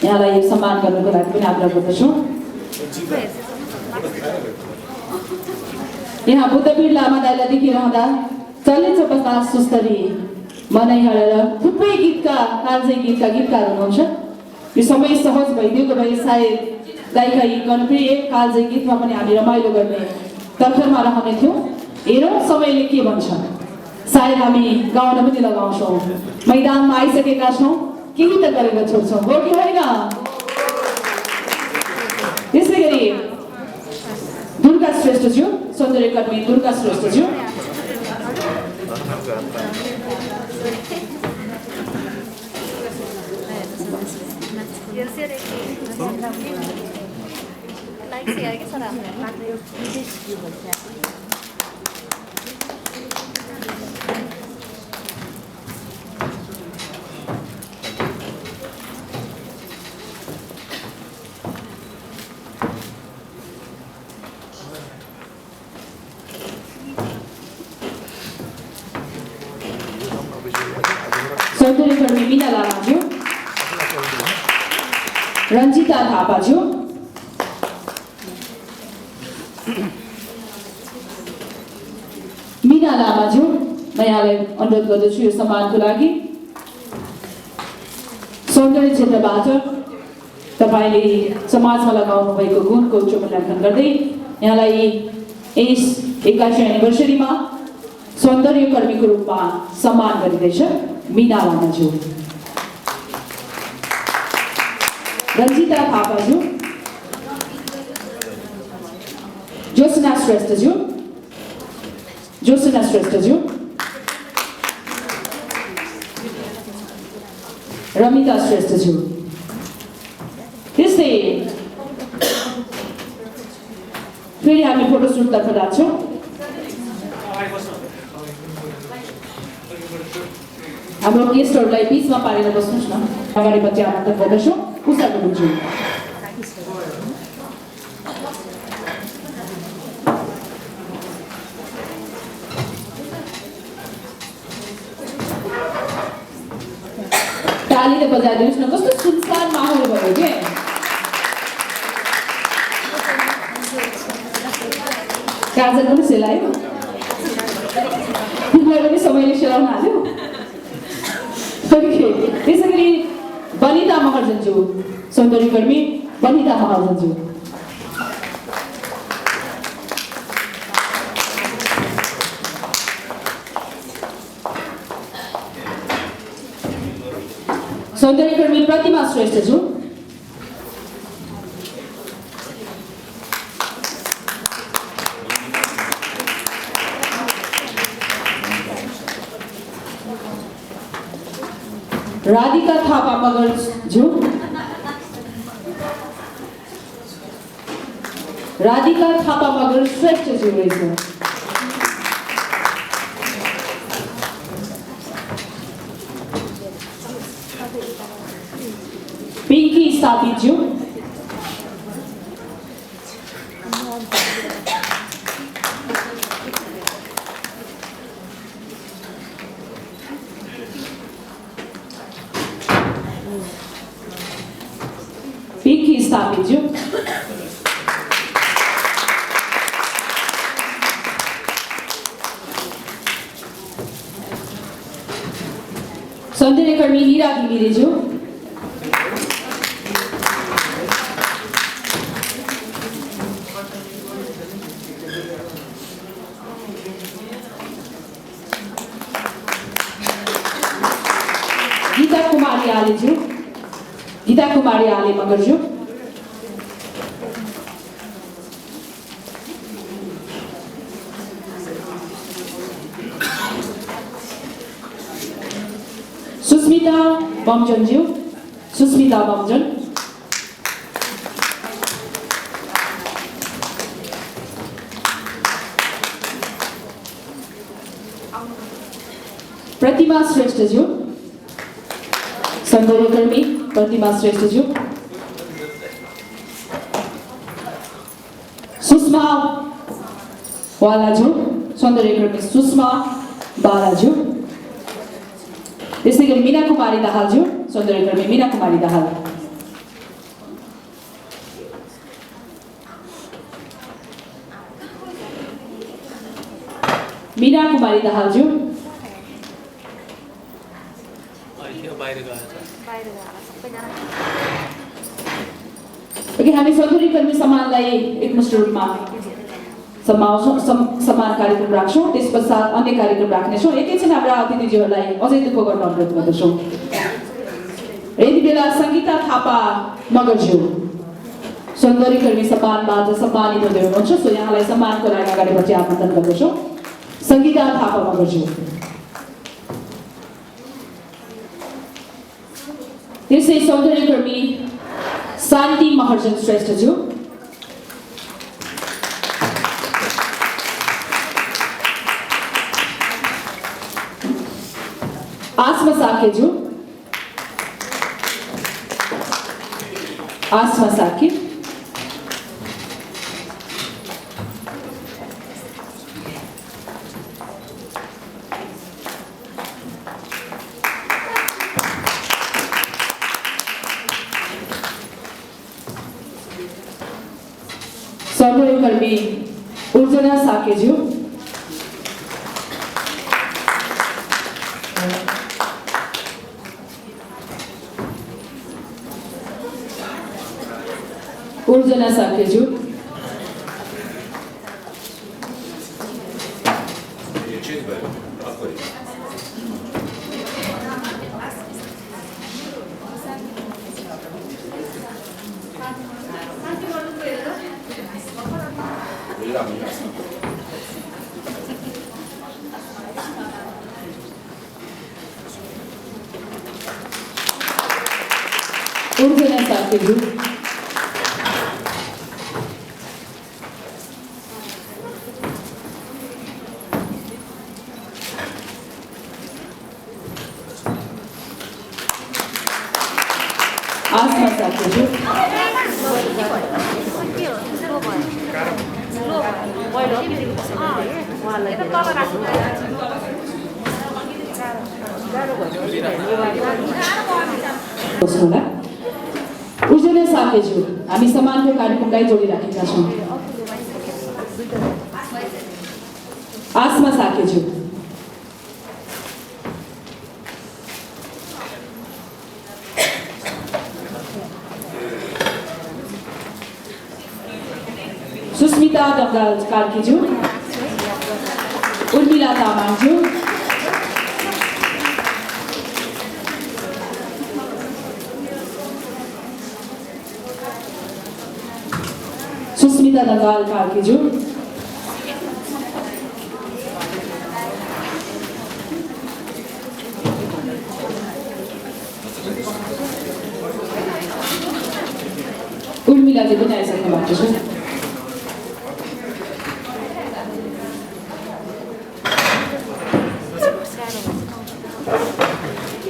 S2: यहाँलाई सम्मान गर्नको लागि पनि आग्रह गर्दछु। यहाँ बुद्धवीर लामा दाइलाई देखिरहँदा चल्ने चपस्ता सुस्तरी मनै हरेर थुप्रै गीतका कालजै गीतका गीतकार हुनुहुन्छ। यो समय सहज भइदिएको भए सायद दाइका यी कर्णप्रिय कालजै गीतमा पनि हामी रमाइलो गर्ने तर्खरमा रहने थियौँ। हेरौँ समयले के भन्छ, सायद हामी गाउन पनि लगाउँछौँ। मैदानमा आइसकेका छौँ, केही त गरेर छोड्छौँ, हो कि होइन? त्यसै गरी दुर्गा श्रेष्ठज्यू, सौन्दर्यकर्मी दुर्गा श्रेष्ठज्यू, सौन्दर्यकर्मी मीना लामाज्यू, रञ्जिता थापाज्यू, मीना लामाज्यू, म यहाँलाई अनुरोध गर्दछु यो सम्मानको लागि। सौन्दर्य क्षेत्रबाट तपाईँले समाजमा लगाउनु भएको गुणको उच्च मूल्याङ्कन गर्दै यहाँलाई यस 21औं एनिभर्सरीमा सौन्दर्यकर्मीको रूपमा सम्मान गरिँदैछ। मीना लामाज्यू, रञ्जिता थापाज्यू, ज्योत्सना श्रेष्ठज्यू, ज्योत्सना श्रेष्ठज्यू, रमिता श्रेष्ठज्यू। त्यस्तै फेरि हामी फोटोसुटतर्फ लाग्छौँ। हाम्रो गेस्टहरूलाई बिचमा पारेर बस्नुहोस् न। अगाडिपट्टि आमन्त्रण गर्दछु उषा गुरुङज्यू। तालीले बजाइदिनुहोस् न, कस्तो सुनसान माहौल भयो के। काजल पनि सेलायो, तिमीलाई पनि समयले सेलाउन हाल्यो। त्यसै गरी वनिता महर्जनज्यू, सौन्दर्यकर्मी वनिता महर्जनज्यू, सौन्दर्यकर्मी प्रतिमा श्रेष्ठज्यू, राधिका थापा मगरज्यू, राधिका थापा मगर श्रेष्ठज्यू रहेछ। पिंकी स्थापितज्यू, पिंकी स्थापितज्यू, सौन्दर्यकर्मी हीरा घिमिरेज्यू, गीता कुमारी आलेज्यू, गीता कुमारी आले मगरज्यू, सुस्मिता बमजनज्यू, सुस्मिता बमजन, प्रतिमा श्रेष्ठज्यू, सौन्दर्यकर्मी प्रतिमा श्रेष्ठज्यू, सुषमा वालाज्यू, सौन्दर्यकर्मी सुषमा बालाज्यू, त्यसै गरी मीना कुमारी दाहालज्यू, सौन्दर्यकर्मी मीना कुमारी दाहाल, मीना कुमारी दाहालज्यू, हामी सौन्दर्यकर्मी सम्मानलाई एकमुष्ट रूपमा सम्मान कार्यक्रम राख्छौँ। त्यस पश्चात अन्य कार्यक्रम राख्नेछौँ। एकैछिन हाम्रा अतिथिज्यूहरूलाई अझै दुःख गर्न अनुरोध गर्दछौँ। यति बेला सङ्गीता थापा मगरज्यू सौन्दर्यकर्मी सम्मानबाट सम्मानित हुँदै हुनुहुन्छ, सो यहाँलाई सम्मानको लागि अगाडिपछि आमन्त्रण गर्दछौँ। सङ्गीता थापा मगरज्यू, त्यसै सौन्दर्यकर्मी शान्ति महर्जन श्रेष्ठज्यू, आसमा साकेज्यू, आसमा साके, सौन्दर्यकर्मी उर्जना साकेज्यू, उर्जना साकेज्यू, उर्जना साकेज्यू, आसमा साकेज्यू, उर्जना साकेज्यू, हामी सम्मानको कार्यक्रमलाई जोडिराखेका छौँ। आसमा साकेज्यू, सुस्मिता डङ्गाल कार्कीज्यू, उर्मिला तामाङज्यू, सुस्मिता डङ्गाल कार्कीज्यू, उर्मिलाजी पनि आइसक्नु भएको छ।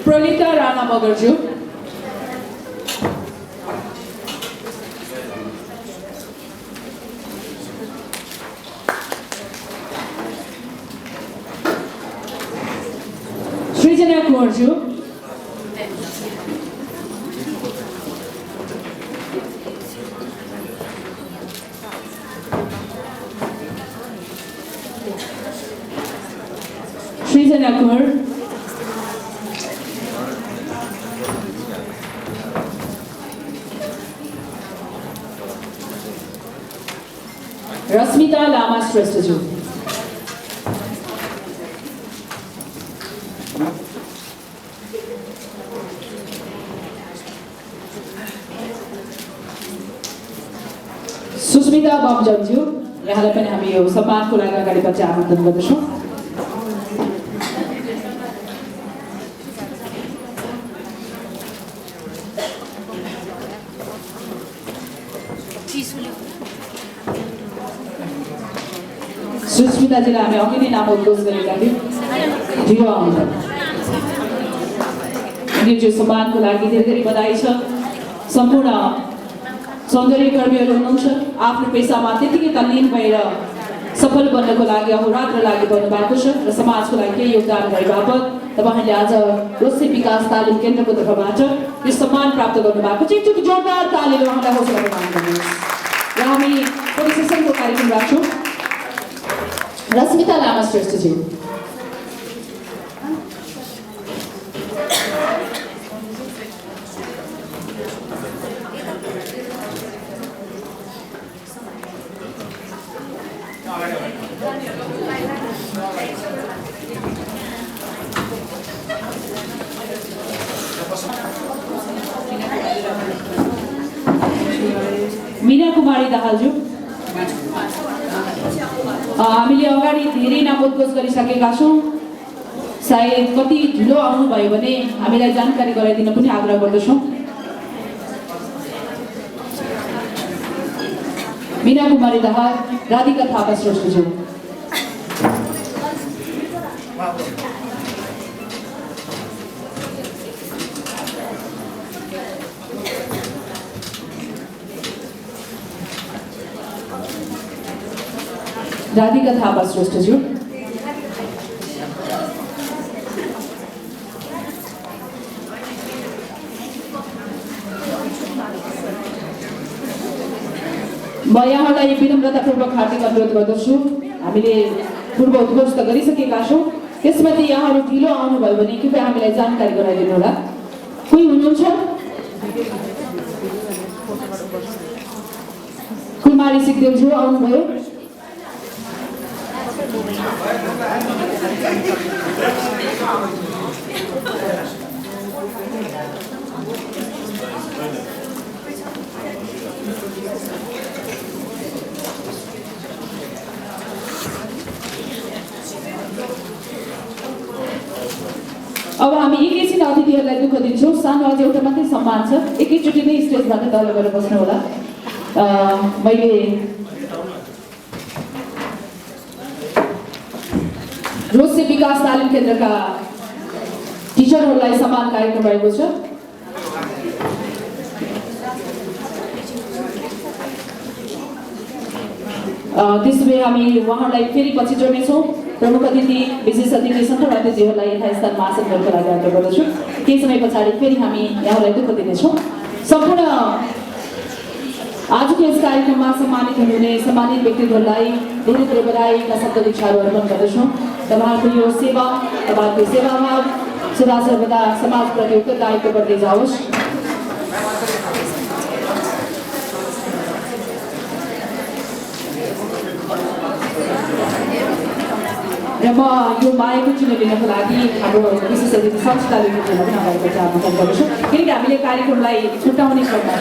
S2: प्रलिता राणा मगरज्यू, सृजना कुँवरज्यू, सृजना कुँवर, रश्मिता लामा श्रेष्ठज्यू, सुस्मिता बमजमज्यू, यहाँलाई पनि हामी यो सम्मानको लागि अगाडिपछि आमन्त्रण गर्दछौँ। सुस्मिताजीलाई हामी अघि नै नाम उद्घोष गरेका थियौँ, ढिलो आउनु। यो सम्मानको लागि धेरै धेरै बधाई छ। सम्पूर्ण सौन्दर्य कर्मीहरू हुनुहुन्छ, आफ्नो पेसामा त्यतिकै तल्लीन भएर सफल बन्नको लागि अहोरात्र लागि पर्नु भएको छ र समाजको लागि केही योगदान गरे बापत तपाईहरुले आज रोसी विकास तालिम केन्द्रको तर्फबाट यो सम्मान प्राप्त गर्नु भएको छ। एकचोटि जोरदार तालीले उहाँलाई हौसला प्रदान गर्नुहोस्। र हामी फोटो सेसनको कार्यक्रम राख्छौँ। रश्मिता लामा श्रेष्ठजी। मीना कुमारी दाहालज्यू। हामीले अगाडि धेरै नाम उद्घोष गरिसकेका छौँ। सायद कति ढिलो आउनुभयो भने हामीलाई जानकारी गराइदिन पनि आग्रह गर्दछौँ। मीना कुमारी दाहाल, राधिका थापा श्रेष्ठज्यू। राधिका थापा श्रेष्ठज्यू। म यहाँलाई विनम्रतापूर्वक हार्दिक अनुरोध गर्दछु। हामीले पूर्व उद्घोष त गरिसकेका छौँ, त्यसमाथि यहाँहरू ढिलो आउनुभयो भने कृपया हामीलाई जानकारी गराइदिनु होला। कोही हुनुहुन्छ? कुमारी सिक्देवज्यू आउनुभयो। अब हामी एकैछिन अतिथिहरूलाई दुःख दिन्छौँ। सानो अझ एउटा मात्रै सम्मान छ, एकैचोटि नै स्टेजबाट तल गएर बस्नु होला। मैले रोसी विकास तालिम केन्द्रका टिचरहरूलाई सम्मान कार्यक्रम रहेको छ। त्यसोभए हामी उहाँहरूलाई फेरि पछि जोड्नेछौँ। प्रमुख अतिथि, विशेष अतिथि, सन्त अतिथिहरूलाई यथास्थानमा आसन गर्नको लागि आग्रह गर्दछु। केही समय पछाडि फेरि हामी यहाँलाई दुःख दिनेछौँ। सम्पूर्ण आजको यस कार्यक्रममा सम्मानित हुनुहुने सम्मानित व्यक्तित्वहरूलाई धेरै धेरै बधाईका शब्द दीक्षाहरू अर्पण गर्दछौँ। तपाईँहरूको यो सेवा, तपाईँहरूको सेवाभाव सदा सर्वदा समाजप्रति उत्तरदायित्व बढ्दै जाओस्। र म यो मायाको चिन्ह लिनको लागि हाम्रो विशेष अतिथि संस्थाले पनि अगाडि आह्वान गर्दछु, किनकि हामीले कार्यक्रमलाई छुट्याउने क्रममा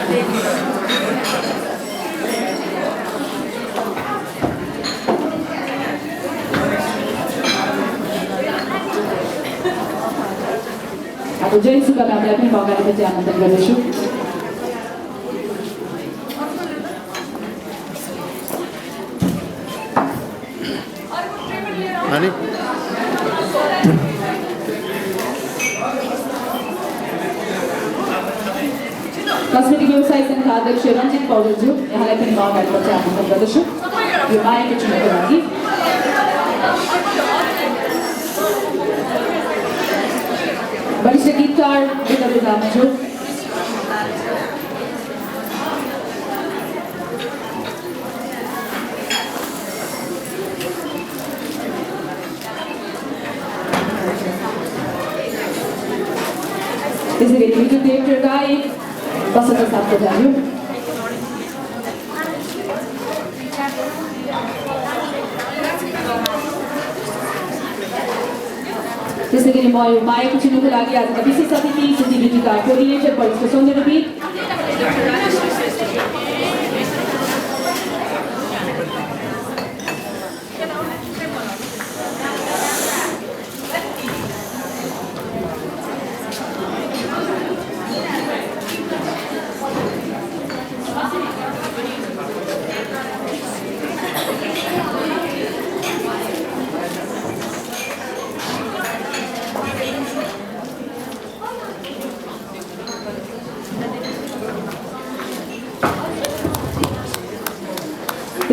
S2: अब जय शुभकामनालाई पनि म अगाडि आमन्त्रण गर्दछु। कस्मेटिक व्यवसाय संघका अध्यक्ष रञ्जित पौडेलज्यू, यहाँलाई पनि म अगाडि आमन्त्रण गर्दछु यो मायाको चिन्हको लागि। वरिष्ठ गीतकार विदर्भ रामज्यू, त्यसै गरी विद्युत डिरेक्टर गायक वसन्त सापकोटाज्यू, त्यसै गरी म यो मायाको चिन्हको लागि आजका विशेष अतिथि सिटिभिटीका कोअर्डिनेटर वरिष्ठ सौन्दर्यविद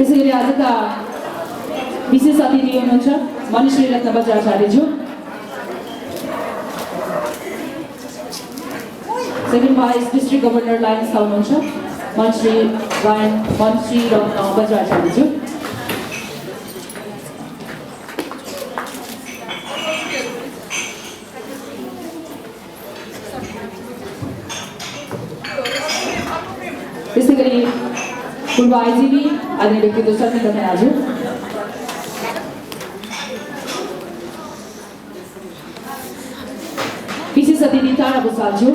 S2: त्यसैगरी आजका विशेष अतिथि हुनुहुन्छ मणिश्री रत्न बज्राचार्यज्यू, सेकेन्ड भाइस डिस्ट्रिक्ट गभर्नर लाइन्सका हुनुहुन्छ मणिश्री रत्न बज्राचार्यज्यू, त्यसैगरी पूर्व आइजिपी आदरणीय व्यक्तित्व सत्येन्द्र खनालज्यू, विशेष अतिथि तारा भुसालज्यू,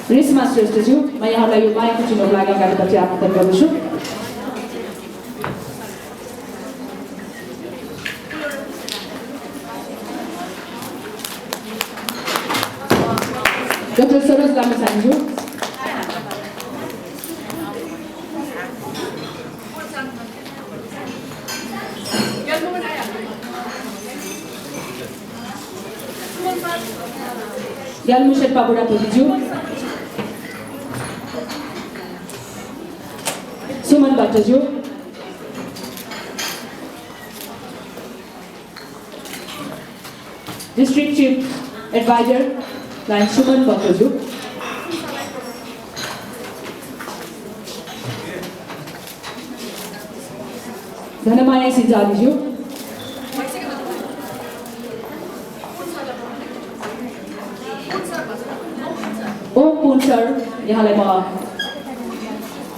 S2: रेशमा श्रेष्ठज्यू, म यहाँलाई यो मायाको चुनाव लागि अगाडिपट्टि आमन्त्रण गर्दछु। डाक्टर सरोज लामिछानेज्यू, याल्मु शेर्पा बुढाथोकीज्यू, सुमन भट्टज्यू, district chief adviser Lion Suman भट्टज्यू, धनमाया सिंजालीज्यू, ओम पुन सर, यहाँलाई म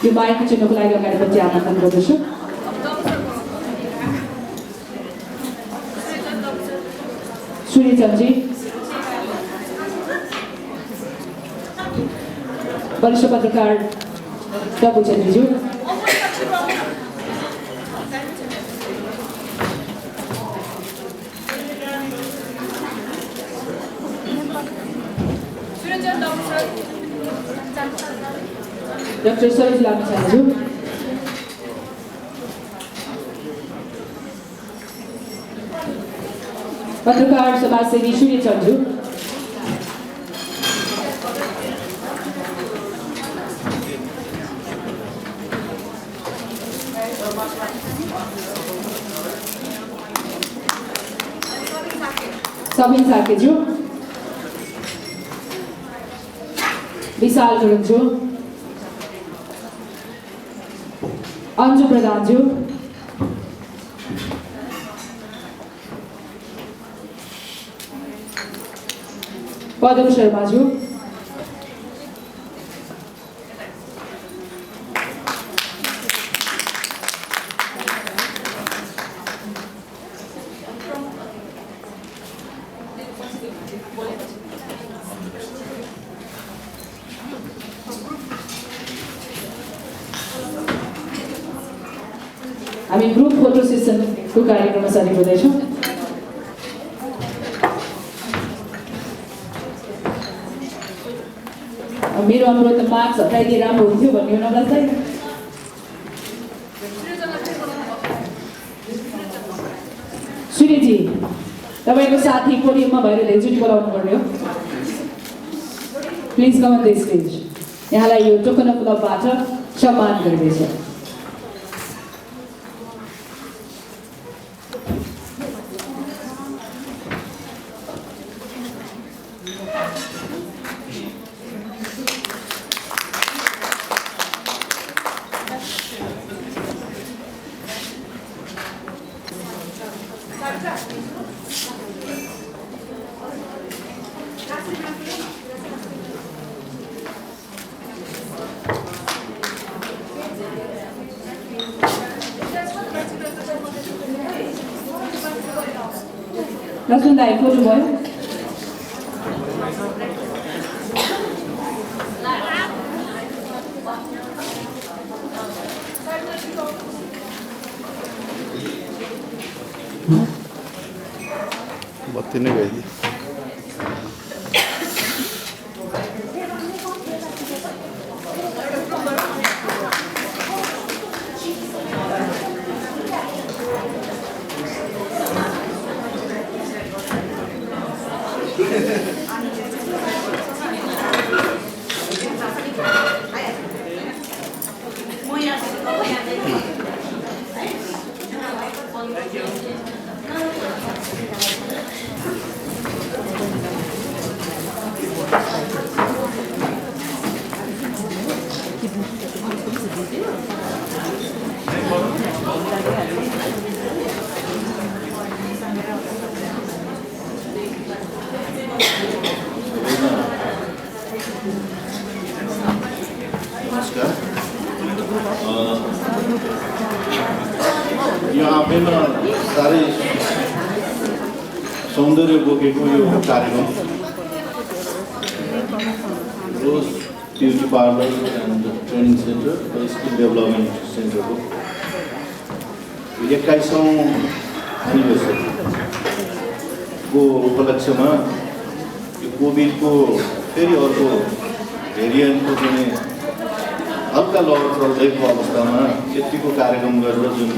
S2: यो मायाको चिन्हको लागि अगाडिपट्टि आमन्त्रण गर्दछु। सूर्यचन्द्रजी, वरिष्ठ पत्रकार डब्बु छेत्रीज्यू, डाक्टर सरोज लामिछानेज्यू, पत्रकार समाजसेवी सूर्यचन्द्रज्यू, सबिन साकेज्यू, विशाल गुरुङज्यू, अन्जु प्रधानज्यू, पदम शर्माज्यू, हामी ग्रुप फोटो सेसनको कार्यक्रममा सामेल हुँदैछौँ। मेरो अनुरोध मार्क्स हटाइदिए राम्रो हुन्थ्यो भन्ने हो नगर्दै। सूर्यजी, तपाईँको साथी पोडियममा भएर एकचोटि बोलाउनु पर्ने हो। Please come on the stage. यहाँलाई यो टोकन अफ लभबाट सम्मान गरिँदैछ। लक्ष्मण दाई फोटो भयो।
S4: बत्ती नै गइदियो।
S5: आफैमा साह्रै सौन्दर्य बोकेको यो कार्यक्रम Rose beauty parlour and training centre र स्किल डेभलपमेन्ट सेन्टरको 21औं एनिभर्सरीको उपलक्ष्यमा यो कोभिडको फेरि अर्को भेरिएन्टको चाहिँ हल्का लहर चल्दैको अवस्थामा यतिको कार्यक्रम गरेर जुन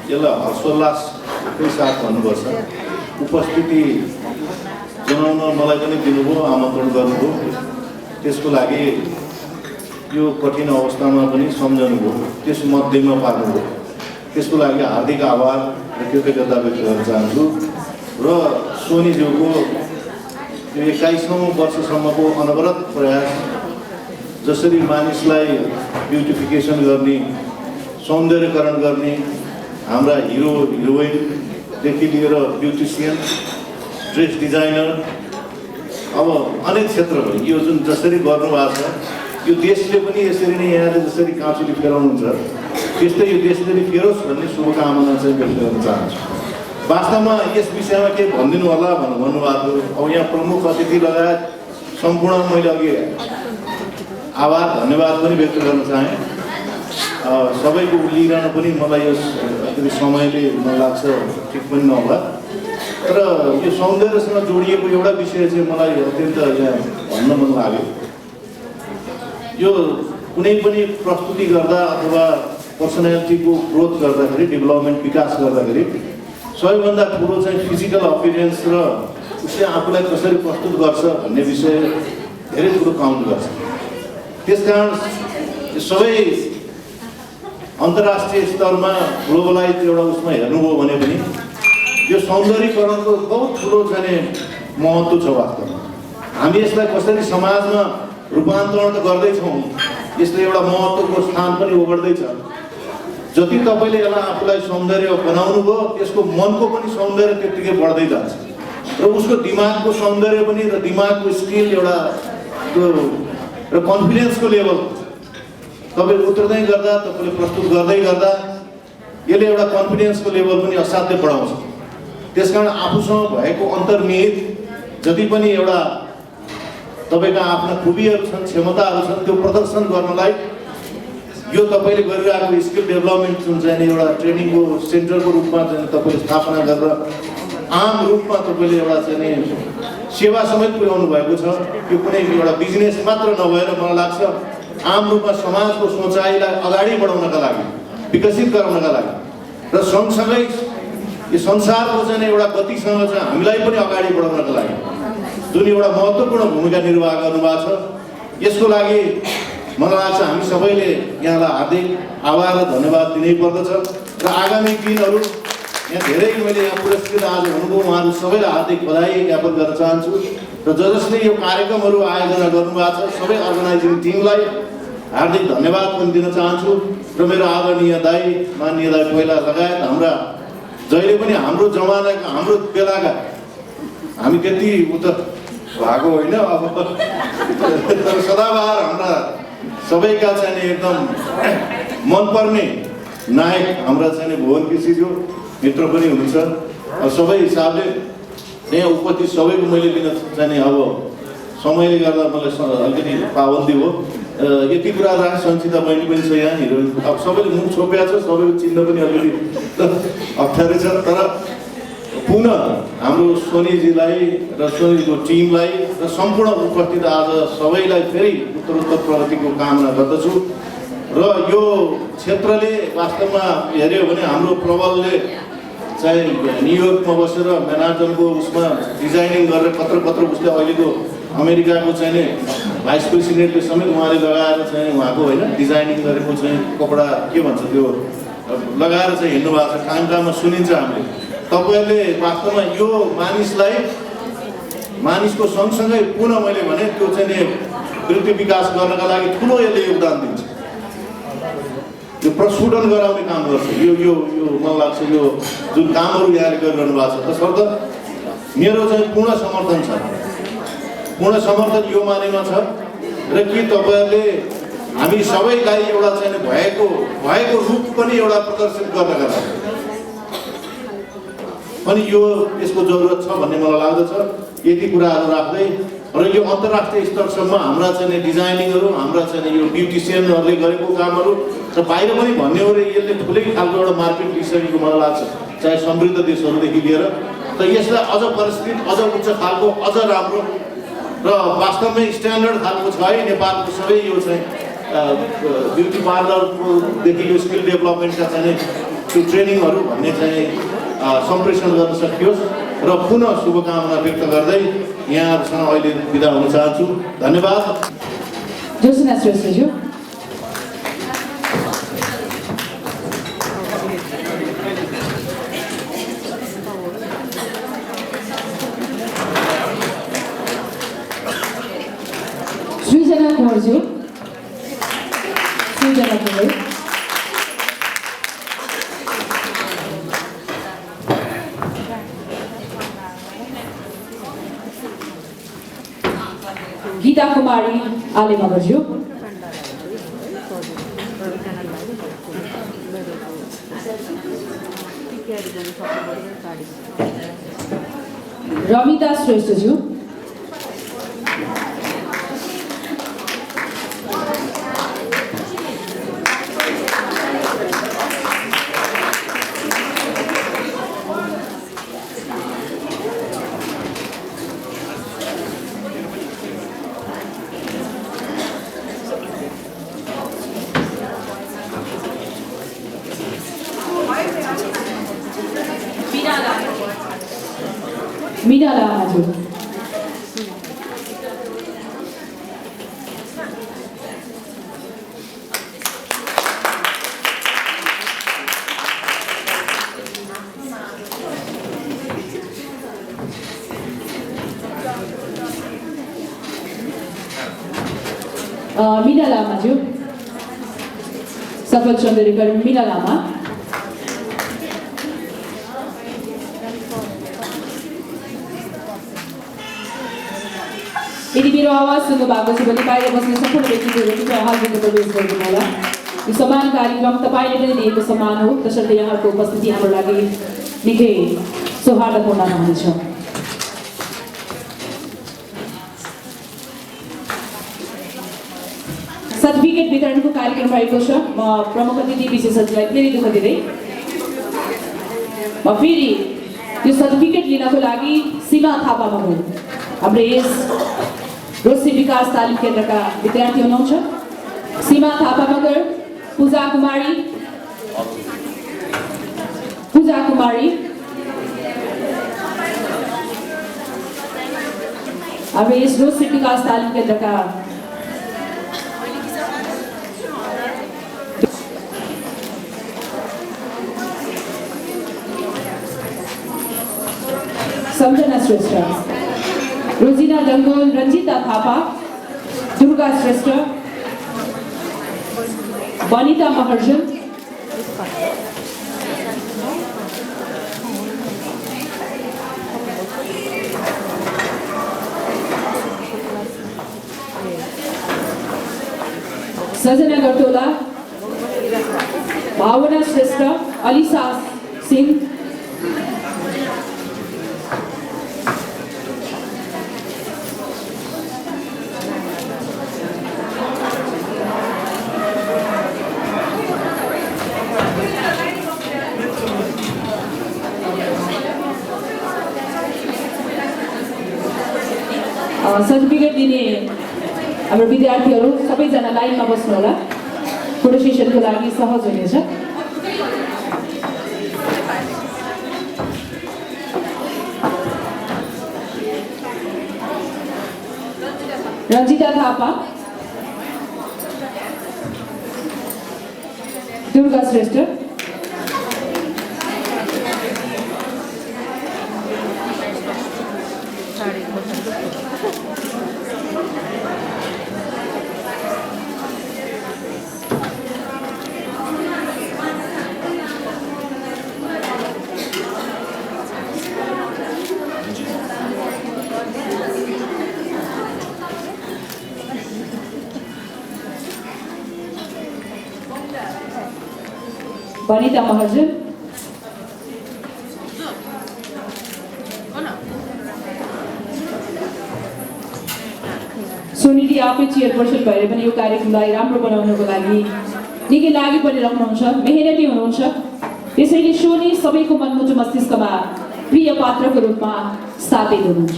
S5: यसलाई हर्षोल्लासकै साथ भन्नुपर्छ उपस्थिति जनाउन मलाई पनि दिनुभयो, आमन्त्रण गर्नुभयो, त्यसको लागि यो कठिन अवस्थामा पनि सम्झनुभयो, त्यस मध्येमा पार्नुभयो, त्यसको लागि हार्दिक आभार र कृतज्ञता व्यक्त गर्न चाहन्छु। र सोनीज्यूको यो 21औं वर्षसम्मको अनवरत प्रयास जसरी मानिसलाई ब्युटिफिकेसन गर्ने, सौन्दर्यकरण गर्ने, हाम्रा हिरो हिरोइनदेखि लिएर ब्युटिसियन, ड्रेस डिजाइनर, अब अनेक क्षेत्रमा यो जुन जसरी गर्नुभएको छ, यो देशले पनि यसरी नै यहाँले जसरी काँचुली फेराउनुहुन्छ त्यस्तै यो देशले पनि फेरोस् भन्ने शुभकामना चाहिँ व्यक्त गर्न चाहन्छु। वास्तवमा यस विषयमा के भनिदिनु होला भनेर भन्नुभएको। अब यहाँ प्रमुख अतिथि लगायत सम्पूर्ण मैले अघि आभार धन्यवाद पनि व्यक्त गर्न चाहेँ। सबैको उल्लिरहन पनि मलाई यो अलिकति समयले मलाई लाग्छ ठिक पनि नहोला, तर यो सौन्दर्यसँग जोडिएको एउटा विषय चाहिँ मलाई अत्यन्त यहाँ भन्न मन लाग्यो। यो कुनै पनि प्रस्तुति गर्दा अथवा पर्सनालिटीको ग्रोथ गर्दाखेरि, डेभलपमेन्ट विकास गर्दाखेरि सबैभन्दा ठुलो चाहिँ फिजिकल अपियरेन्स र उसले आफूलाई कसरी प्रस्तुत गर्छ भन्ने विषय धेरै ठुलो काउन्ट गर्छ। त्यसकारण सबै अन्तर्राष्ट्रिय स्तरमा ग्लोबलाइज एउटा उसमा हेर्नुभयो भने पनि यो सौन्दर्यीकरणको बहुत ठुलो चाहिँ महत्त्व छ। वास्तवमा हामी यसलाई कसरी समाजमा रूपान्तरण त गर्दैछौँ, यसले एउटा महत्त्वको स्थान पनि ओगट्दैछ। जति तपाईँले यसलाई आफूलाई सौन्दर्य बनाउनु भयो, त्यसको मनको पनि सौन्दर्य त्यत्तिकै बढ्दै जान्छ र उसको दिमागको सौन्दर्य पनि र दिमागको स्किल एउटा त्यो र कन्फिडेन्सको लेभल तपाईँ उत्रदै गर्दा, तपाईँले प्रस्तुत गर्दै गर्दा यसले एउटा कन्फिडेन्सको लेभल पनि असाध्य बढाउँछ। त्यसकारण आफूसँग भएको अन्तर्निहित जति पनि एउटा तपाईँका आफ्ना खुबीहरू छन्, क्षमताहरू छन्, त्यो प्रदर्शन गर्नलाई यो तपाईँले गरिरहेको स्किल डेभलपमेन्ट जुन चाहिँ एउटा ट्रेनिङको सेन्टरको रूपमा चाहिँ तपाईँले स्थापना गरेर आम रूपमा तपाईँले एउटा चाहिँ सेवा समेत पुर्याउनु भएको छ। यो कुनै एउटा बिजनेस मात्र नभएर मलाई लाग्छ आम रूपमा समाजको सोचाइलाई अगाडि बढाउनका लागि, विकसित गराउनका लागि र सँगसँगै यो संसारको चाहिँ एउटा गतिसँग चाहिँ हामीलाई पनि अगाडि बढाउनका लागि जुन एउटा महत्त्वपूर्ण भूमिका निर्वाह गर्नुभएको छ, यसको लागि मलाई लाग्छ हामी सबैले यहाँलाई हार्दिक आभार र धन्यवाद दिनै पर्दछ। र आगामी दिनहरू यहाँ धेरै मैले यहाँ पुरस्कृत आज हुनुभयो, उहाँहरू सबैलाई हार्दिक बधाई ज्ञापन गर्न चाहन्छु। र जसले यो कार्यक्रमहरू आयोजना गर्नुभएको छ सबै अर्गनाइजिङ टिमलाई हार्दिक धन्यवाद पनि दिन चाहन्छु। र मेरो आदरणीय दाई, माननीय दाई पहिला लगायत हाम्रा जहिले पनि हाम्रो जमानाका, हाम्रो बेलाका, हामी त्यति उता भएको होइन, अब तर सदाबहार हाम्रा सबैका चाहिँ एकदम मनपर्ने नायक हाम्रा चाहिँ भुवन केसीज्यू मित्र पनि हुनुहुन्छ। सबै हिसाबले यहाँ उपस्थित सबैको मैले लिन चाहिँ अब समयले गर्दा मलाई अलिकति पाबन्दी हो, यति कुरा राख। सञ्चिता बहिनी पनि छ यहाँ, हिरोइन। अब सबैले मुख छोपेको छ, सबैको चिन्ह पनि अलिकति अप्ठ्यारै छ, तर पुनः हाम्रो सोनीजीलाई र सोनीको टिमलाई र सम्पूर्ण उपस्थित आज सबैलाई फेरि उत्तरोत्तर प्रगतिको कामना गर्दछु। र यो क्षेत्रले वास्तवमा हेऱ्यो भने हाम्रो प्रबलले चाहिँ न्युयोर्कमा बसेर म्यानहाटनको उसमा डिजाइनिङ गरेर कत्र उसले अहिलेको अमेरिकाको चाहिँ भाइस प्रेसिडेन्टले समेत उहाँले लगाएर चाहिँ उहाँको होइन डिजाइनिङ गरेको चाहिँ कपडा के भन्छ त्यो लगाएर चाहिँ हिँड्नु भएको छ। टाइममा सुनिन्छ हामीले। तपाईँहरूले वास्तवमा यो मानिसको सँगसँगै पुनः मैले भने त्यो चाहिँ वृद्धि विकास गर्नका लागि ठुलो यसले योगदान दिन्छ। यो प्रस्फुटन गराउने काम गर्छ। यो यो यो मलाई लाग्छ यो जुन कामहरू यहाँले गरिरहनु भएको छ, तसर्थ मेरो चाहिँ पूर्ण समर्थन छ। पूर्ण समर्थन यो मानेमा छ र के तपाईँहरूले हामी सबैलाई एउटा चाहिँ भएको रूप पनि एउटा प्रदर्शित गर्नका लागि पनि यसको जरुरत छ भन्ने मलाई लाग्दछ। यति कुराहरू राख्दै र यो अन्तर्राष्ट्रिय स्तरसम्म हाम्रा चाहिँ डिजाइनिङहरू, हाम्रा चाहिँ यो ब्युटिसियनहरूले गरेको कामहरू र बाहिर पनि भन्ने हो रे यसले ठुलै खालको एउटा मार्केट लिइसकेको मलाई लाग्छ, चाहे समृद्ध देशहरूदेखि लिएर। त यसलाई अझ परिष्कृत, अझ उच्च खालको, अझ राम्रो र वास्तवमै स्ट्यान्डर्ड खालको छ है। नेपालको सबै यो चाहिँ ब्युटी पार्लरदेखि यो स्किल डेभलपमेन्टका चाहिँ त्यो ट्रेनिङहरू भन्ने चाहिँ सम्प्रेषण गर्न सकियोस् र पुनः शुभकामना व्यक्त गर्दै यहाँहरूसँग अहिले बिदा हुन चाहन्छु। धन्यवाद।
S2: जोसना श्रेष्ठज्यू। सृजना कुँवरज्यू। सृजना कुँवर। गीता कुमारी आले मगरज्यू। रमिता श्रेष्ठज्यू। मीना लामाज्यू। मीना लामाज्यू। सफल सौन्दर्यकरण मीना लामा। यदि मेरो आवाज सुन्नु भएको छ भने बाहिर बस्ने सम्पूर्ण व्यक्तिहरू कृपया हालभित्र प्रवेश गरिदिनु होला। यो सम्मान कार्यक्रम तपाईँले पनि दिएको सम्मान हो, त्यसैले यहाँहरूको उपस्थिति हाम्रो लागि निकै सौहार्दपूर्ण रहनेछ। सर्टिफिकेट वितरणको कार्यक्रम रहेको छ। म प्रमुख अतिथि विशेषज्ञलाई फेरि दुःख दिँदै म फेरि यो सर्टिफिकेट लिनको लागि सीमा थापा मगर हाम्रो यस रोसी विकास तालिम केन्द्रका विद्यार्थी हुनुहुन्छ। सीमा थापा मगर, पूजा कुमारी, अब यस रोसी विकास तालिम केन्द्रका सम्झना श्रेष्ठ, रोजिना डङ्गोल, रञ्जिता थापा, दुर्गा श्रेष्ठ, वनिता महर्जन, सजना गर्टोला, भावना श्रेष्ठ, अलिसा सिंह, सर्टिफिकेट दिने हाम्रो विद्यार्थीहरू सबैजना लाइनमा बस्नु होला। फोटो सेसनको लागि सहज हुनेछ। रञ्जिता थापा, दुर्गा श्रेष्ठ, वनिता महर्जन, सुनिधि आफै चेयरपर्सन भएर पनि यो कार्यक्रमलाई राम्रो बनाउनको लागि निकै लागि परिरहनुहुन्छ, मेहनती हुनुहुन्छ। त्यसैले सोनी सबैको मनमुटु मस्तिष्कमा प्रिय पात्रको रूपमा स्थापित हुनुहुन्छ।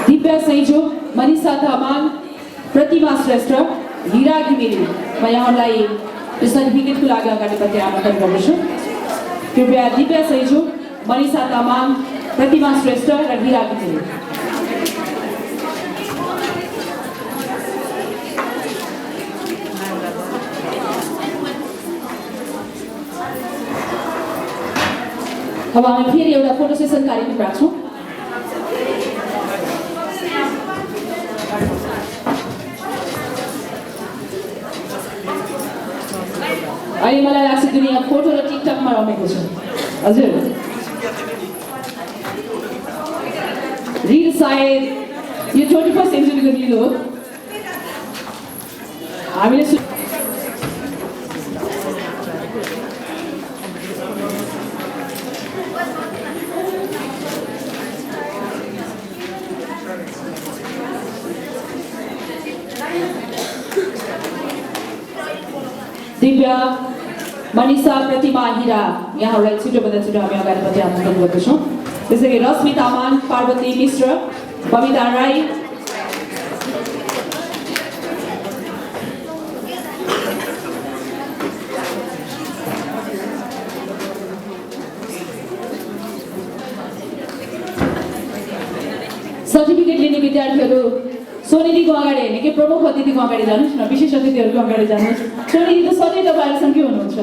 S2: दिव्या सैजो, मनिषा तामाङ, प्रतिमा श्रेष्ठ, हिरा घिमिरे, म यहाँलाई सर्टिफिकेटको लागि अगाडिपट्टि आमन्त्रण गर्दछु। कृपया दिव्या सैजो, मनिषा तामाङ, प्रतिमा श्रेष्ठ र हिरा घिमिरे। अब हामी फेरि एउटा फोटो सेसन कार्यक्रम राख्छौँ। अहिले मलाई लाग्छ दुनियाँ फोटो र टिकटकमा रमेको छ। हजुर, रिल सायद यो 21st सेन्चुरीको रिल हो। हामीले दिव्या, मनिषा, प्रतिमा, हिरा यहाँहरूलाई छिटोभन्दा छिटो हामी अगाडिपट्टि आमन्त्रण गर्दछौँ। त्यसै गरी रश्मि तामाङ, पार्वती मिश्र, बबिता राई, सर्टिफिकेट लिने विद्यार्थीहरू सोनिधीको अगाडि होइन कि प्रमुख अतिथिको अगाडि जानुहोस् न, विशेष अतिथिहरूको अगाडि जानुहोस्। सोनिधी त सधैँ तपाईँहरूसँगै हुनुहुन्छ।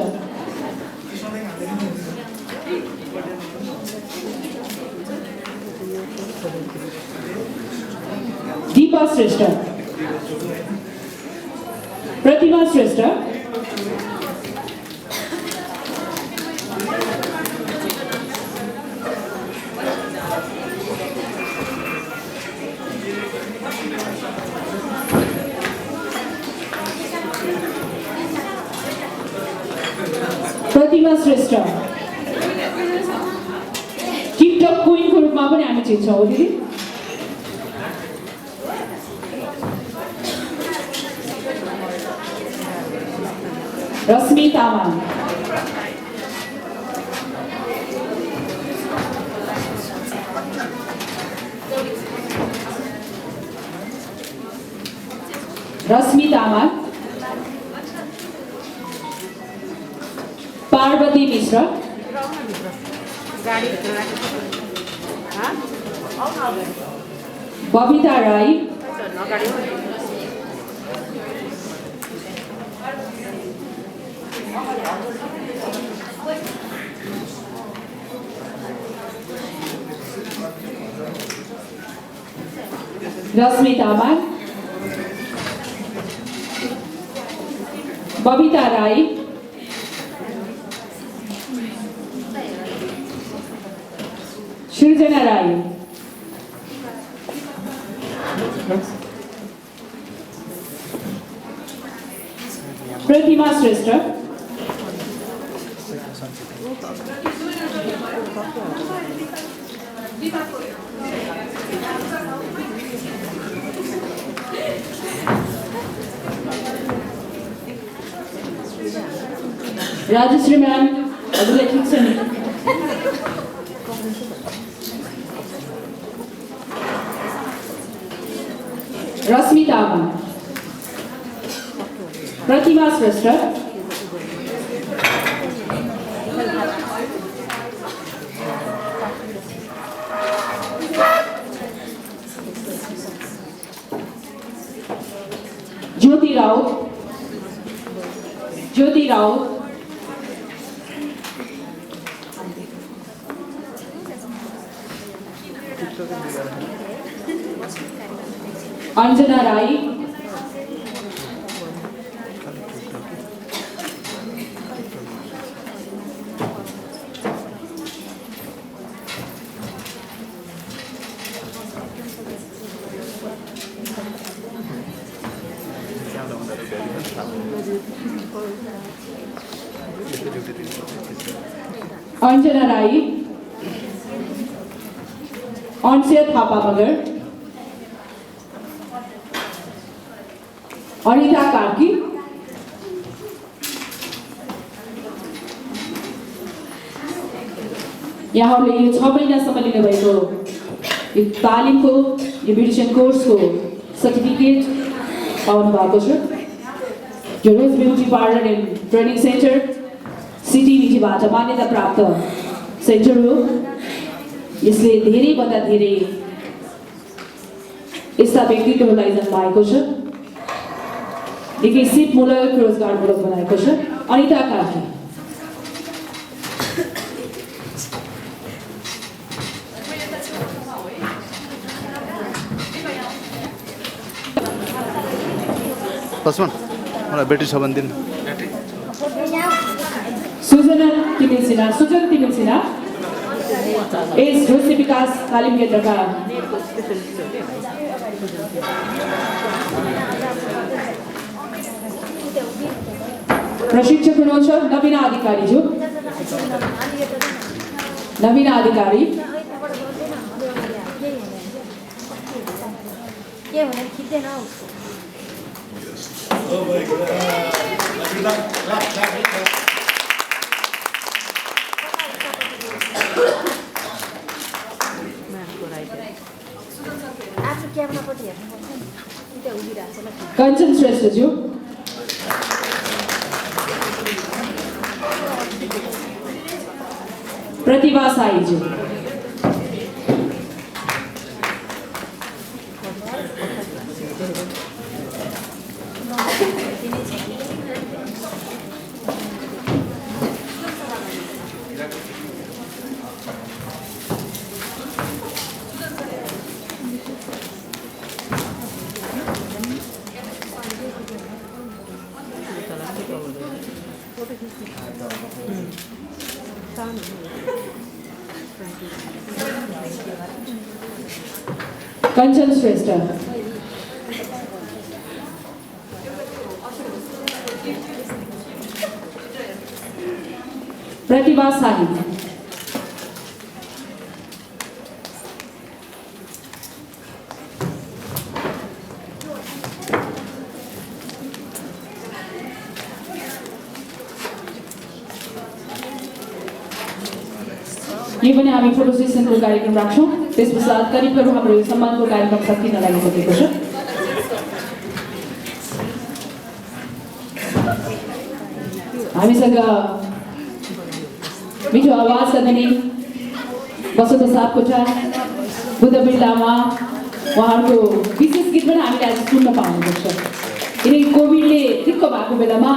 S2: दीपा श्रेष्ठ, प्रतिमा श्रेष्ठ, प्रतिमा श्रेष्ठ टिकटक क्वीनको रूपमा पनि हामी चिन्छौँ हो दिदी। रश्मि तामाङ, रश्मि तामाङ, पार्वती मिश्र, बबिता राई, रश्मि तामाङ, बबिता राई, सृजना राई, प्रतिमा श्रेष्ठ, राजश्री मैम, हजुरलाई ठिक छ नि? रश्मि तामाङ, प्रतिमा श्रेष्ठ, ज्योति Raut, Anjana Rai, Anjana Rai, Ansia Thapa Magar, Anita Karki, यहाँहरूले यो 6 महिनासम्म लिनुभएको यो तालिमको यो ब्युटिसियन कोर्सको सर्टिफिकेट पाउनु भएको छ। यो Rose beauty parlour and training centre सिटिभिटीबाट मान्यता प्राप्त सेन्टर हो। यसले धेरैभन्दा धेरै यस्ता व्यक्तित्वहरूलाई जन्माएको छ, विकसितमूलक रोजगारमूलक बनाएको छ। अनिता कार्की,
S4: लक्ष्मण मलाई बेटी छ भने दिन
S2: सुजन तिमिल सिन्हा एस रोसी विकास तालिम केन्द्रका प्रशिक्षक हुनुहुन्छ नवीना अधिकारीज्यू। नवीना अधिकारी
S6: के भने खिच्दैन हौ। आफ्नो क्यामेरापट्टि हेर्नुपर्छ नि, त्यहाँ उभिरहेको छ ल।
S2: कञ्चन श्रेष्ठज्यू, प्रतिभा साईज्यू, कञ्चन श्रेष्ठ, प्रतिभा साई, यो पनि हामी फोटो सेसनको कार्यक्रम राख्छौँ। त्यसपश्चात करिब हाम्रो यो सम्मानको कार्यक्रम सकिन लागिसकेको छ। हामीसँग मिठो आवाज दिने बसन्त सापकोटा बुद्ध बिर्लामा उहाँहरूको विशेष गीत पनि हामीले आज सुन्न पाउनुपर्छ। किनकि कोभिडले ठिक्क भएको बेलामा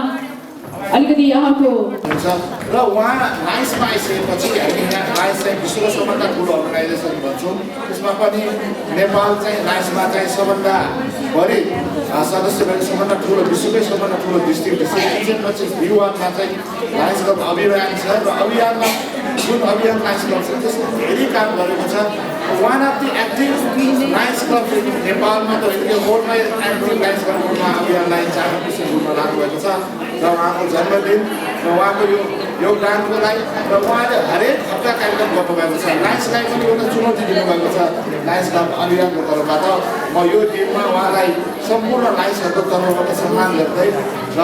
S2: अलिकति यहाँको
S7: र उहाँ लाइन्समा आइसकेपछि हामी यहाँ लाइन्स चाहिँ विश्वको सबभन्दा ठुलो अर्गनाइजेसन भन्छौँ। त्यसमा पनि नेपाल चाहिँ लाइन्समा चाहिँ सबभन्दा बढी सदस्य भएको सबभन्दा ठुलो विश्वकै सबभन्दा ठुलो डिस्ट्रिक्ट पछि युवामा चाहिँ लाइन्स क्लब अभियान छ र अभियानमा जुन अभियान लाइन्स क्लब छ त्यसले धेरै काम गरेको छ। One of the active lines club नेपालमा त वर्ल्डमै एक्टिभ लाइन्स क्लबमा अभियानलाई चार घुम्न लाग्नुभएको छ र उहाँको जन्मदिन र उहाँको यो योगदानको लागि र उहाँले हरेक हप्ता कार्यक्रम गर्नुभएको छ। लाइन्सलाई पनि एउटा चुनौती दिनुभएको छ लाइन्स क्लब अभियानको तर्फबाट। म यो दिनमा उहाँलाई सम्पूर्ण लाइन्सहरूको तर्फबाट सम्मान गर्दै र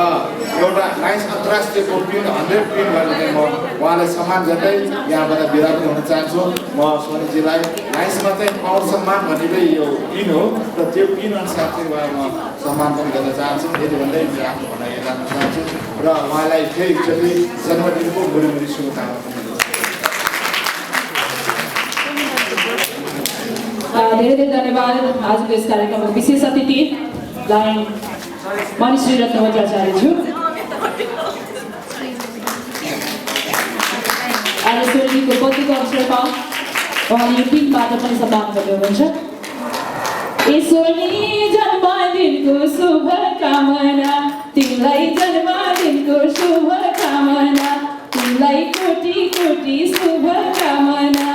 S7: एउटा लाइन्स अन्तर्राष्ट्रियको पिन 100 पिन गरेर म उहाँलाई सम्मान गर्दै यहाँबाट बिदा पनि हुन चाहन्छु। म सोनीजीलाई लाइन्समा चाहिँ पावर सम्मान भनेकै यो पिन हो र त्यो पिन अनुसार चाहिँ उहाँ म सम्मान पनि गर्न चाहन्छु। यति भन्दै आफ्नो भनाइ जान्न चाहन्छु र उहाँलाई फेरि एकचोटि जन्मदिनको मुरी शुभकामना।
S2: धेरै धेरै धन्यवाद। आजको यस कार्यक्रमको विशेष अतिथिलाई मणिश्री रत्नवज्राचार्यज्यू, आज सोनीको बर्थडेको अवसरमा उहाँले यो पिनबाट पनि सम्मान गर्दै हुनुहुन्छ। सोनी जन्मदिनको शुभकामना, तिमीलाई जन्मदिनको शुभकामना, तिमीलाई कोटि कोटि शुभकामना।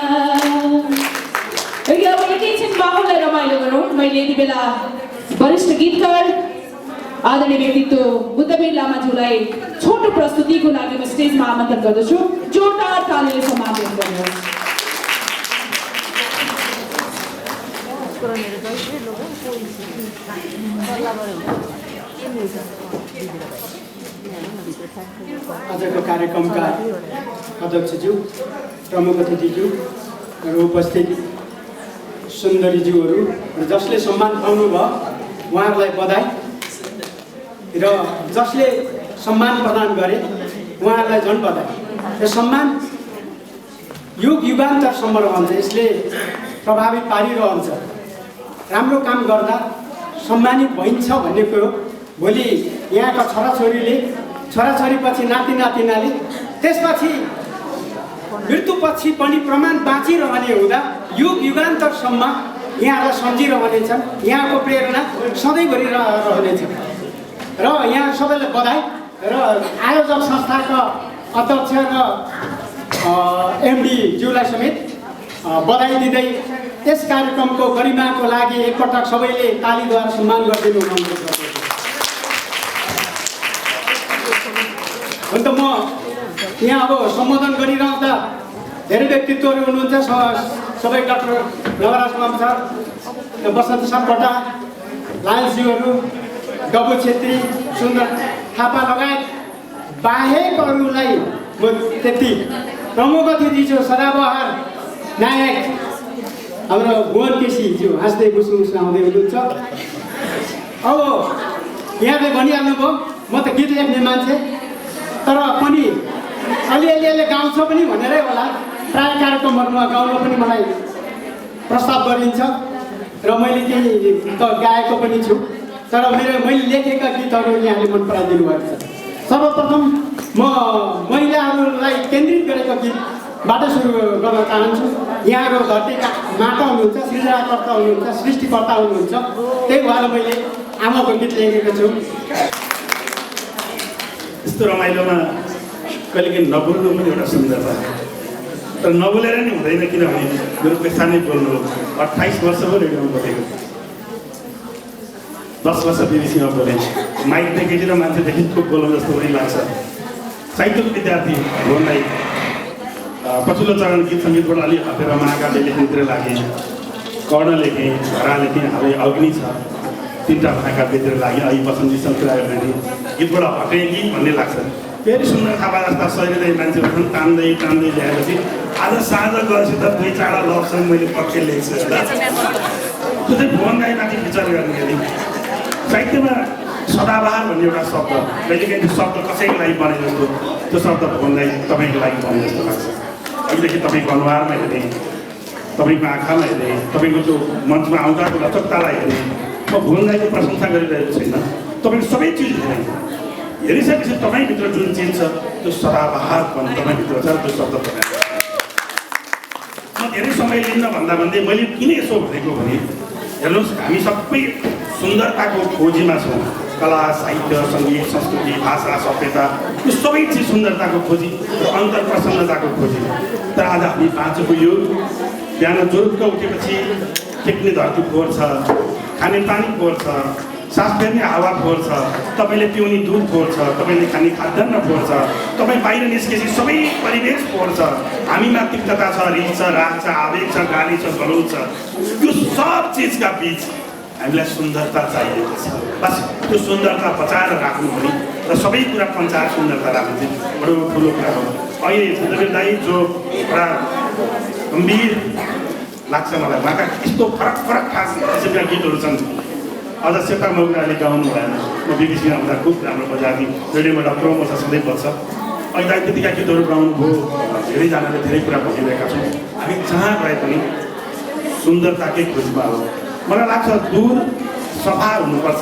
S2: अब एकैछिन माहौललाई रमाइलो गरौँ। मैले यति बेला वरिष्ठ गीतकार आदरणीय व्यक्तित्व बुद्धवीर लामाज्यूलाई छोटो प्रस्तुतिको लागि म स्टेजमा आमन्त्रण गर्दछु। जोरदार तालीले सम्मान गर्नुहोस्।
S8: आजको कार्यक्रमका अध्यक्षज्यू, प्रमुख अतिथिज्यू र उपस्थित सुन्दरीज्यूहरू र जसले सम्मान पाउनुभयो उहाँहरूलाई बधाई र जसले सम्मान प्रदान गरे उहाँहरूलाई झन् बधाई। र सम्मान युग युगान्तरसम्म रहन्छ, यसले प्रभावित पारिरहन्छ। राम्रो काम गर्दा सम्मानित भइन्छ भन्ने कुरो भोलि यहाँका छोराछोरीले, छोराछोरीपछि नाति नातिनाले, त्यसपछि मृत्युपछि पनि प्रमाण बाँचिरहने हुँदा युग युगान्तरसम्म यहाँहरूलाई सम्झिरहनेछन्। यहाँको प्रेरणा सधैँभरि रहनेछ र यहाँ सबैलाई बधाई र आयोजक संस्थाका अध्यक्ष र एमडी ज्यूलाई समेत बधाई दिँदै यस कार्यक्रमको गरिमाको लागि एकपटक सबैले तालीद्वारा सम्मान गरिदिनु अनुरोध गर्दछु। अन्त म यहाँ अब सम्बोधन गरिरहँदा धेरै व्यक्तित्वहरू हुनुहुन्छ। सबै डाक्टर नवराज माम सर, बसन्त सापकोटा, लालज्यूहरू, डबु छेत्री, सुन्दर थापा लगायत बाहेकहरूलाई म त्यति प्रमुख अतिथिज्यू सदाबहार नायक हाम्रो भुवन केसीज्यू हाँस्दै मुसु आउँदै हुनुहुन्छ। अब यहाँले भनिहाल्नुभयो म त गीत लेख्ने मान्छे, तर पनि अलिअलि गाउँछ पनि भनेरै होला। प्राय कार्यक्रमहरूमा गाउन पनि मलाई प्रस्ताव गरिन्छ र मैले केही त गाएको पनि छु, तर मैले लेखेका गीतहरू यहाँले मन पराइदिनु भएको छ। सर्वप्रथम म महिलाहरूलाई केन्द्रित गरेको गीतबाट सुरु गर्न चाहन्छु। यहाँहरू धरतीका माता हुनुहुन्छ, सृजनाकर्ता हुनुहुन्छ, सृष्टिकर्ता हुनुहुन्छ, त्यही भएर मैले आमाको गीत लेखेको छु।
S9: यस्तो रमाइलोमा कहिलेकाहीँ नबोल्नु पनि एउटा सुन्दरता, तर नबोलेर नि हुँदैन, किनभने मेरो पेसा नै बोल्नु। 28 वर्ष भयो रेडियोमा बोलेको, 10 वर्ष बिबिसीमा बोलेँ। माइक देखेर मान्छे देखिको बोलाउँ जस्तो पनि लाग्छ। साहित्यको विद्यार्थी भुवनलाई पछिल्लो चरण गीत सङ्गीतबाट अलिक हटेर महाकाव्य लेख्नेतिर लागेँ। कर्ण लेखेँ, धरा लेखेँ, हालै अग्नि छ, 3टा महाकाव्यतिर लागेँ। अहिले बसन्तजीसँग कुरा गर्ने गीतबाट हटेँ कि भन्ने लाग्छ। फेरि सुन्दर थापा जस्ता शरीरले मान्छेहरू तान्दै तान्दै ल्याएपछि आज साँझ गएपछि त 2-4 लभ सङ्ग मैले पक्कै लेख्छु। त्यो चाहिँ भुवन राईमाथि विचार गर्ने गरी साहित्यमा सदाबहार भन्ने एउटा शब्द, कहिलेकाहीँ त्यो शब्द कसैको लागि बने जस्तो, त्यो शब्द भुवनलाई तपाईँको लागि बने जस्तो लाग्छ। अहिलेदेखि तपाईँको अनुहारमा हेरेँ, तपाईँको आँखामा हेरेँ, तपाईँको त्यो मञ्चमा आउँदाको लचकतालाई हेरेँ, म भुवन राईको प्रशंसा गरिरहेको छैन। तपाईँको सबै चिज हेरिसकेपछि तपाईँभित्र जुन चिज छ त्यो सदाबहार पनि तपाईँभित्र छ। त्यो शब्द म धेरै समय लिन्न भन्दै मैले किन यसो भनेको भने हेर्नुहोस्, हामी सबै सुन्दरताको खोजीमा छौँ। कला, साहित्य, सङ्गीत, संस्कृति, भाषा, सभ्यता, यो सबै चिज सुन्दरताको खोजी र अन्तर प्रसन्नताको खोजी। तर आज हामी बाँचेको यो बिहान जुरुक्क उठेपछि टेक्ने धरती फोहोर छ, खाने पानी फोहोर छ, सास फेर्ने हावा फोहोर छ, तपाईँले पिउने दुध फोहोर छ, तपाईँले खाने खाद्यान्न फोहोर छ, तपाईँ बाहिर निस्केपछि सबै परिवेश फोहोर छ। हामीमा तिक्तता छ, रिस छ, राग छ, आवेग छ, गाली छ, गलौज छ। यो सब चिजका बिच हामीलाई सुन्दरता चाहिएको छ। बस त्यो सुन्दरता बचाएर राख्नु पनि र सबै कुरा पञ्चायत सुन्दरता राख्नु चाहिँ बडो ठुलो कुरा हो। अहिले बुद्धवीर दाई जो एउटा गम्भीर लाग्छ मलाई, उहाँका यस्तो फरक फरक खास किसिमका गीतहरू छन्। अझ सेता मौराले गाउनु भएन, म बिबिसीमा हुँदा खुब राम्रो बजाएको रेडियोबाट प्रोमो छ, सधैँ बज्छ। अहिले दाइ त्यतिका गीतहरू गाउनुभयो, धेरैजनाले धेरै कुरा भनिरहेका छौँ। हामी जहाँ गए पनि सुन्दरताकै खोजमा हो। मलाई लाग्छ दुध सफा हुनुपर्छ,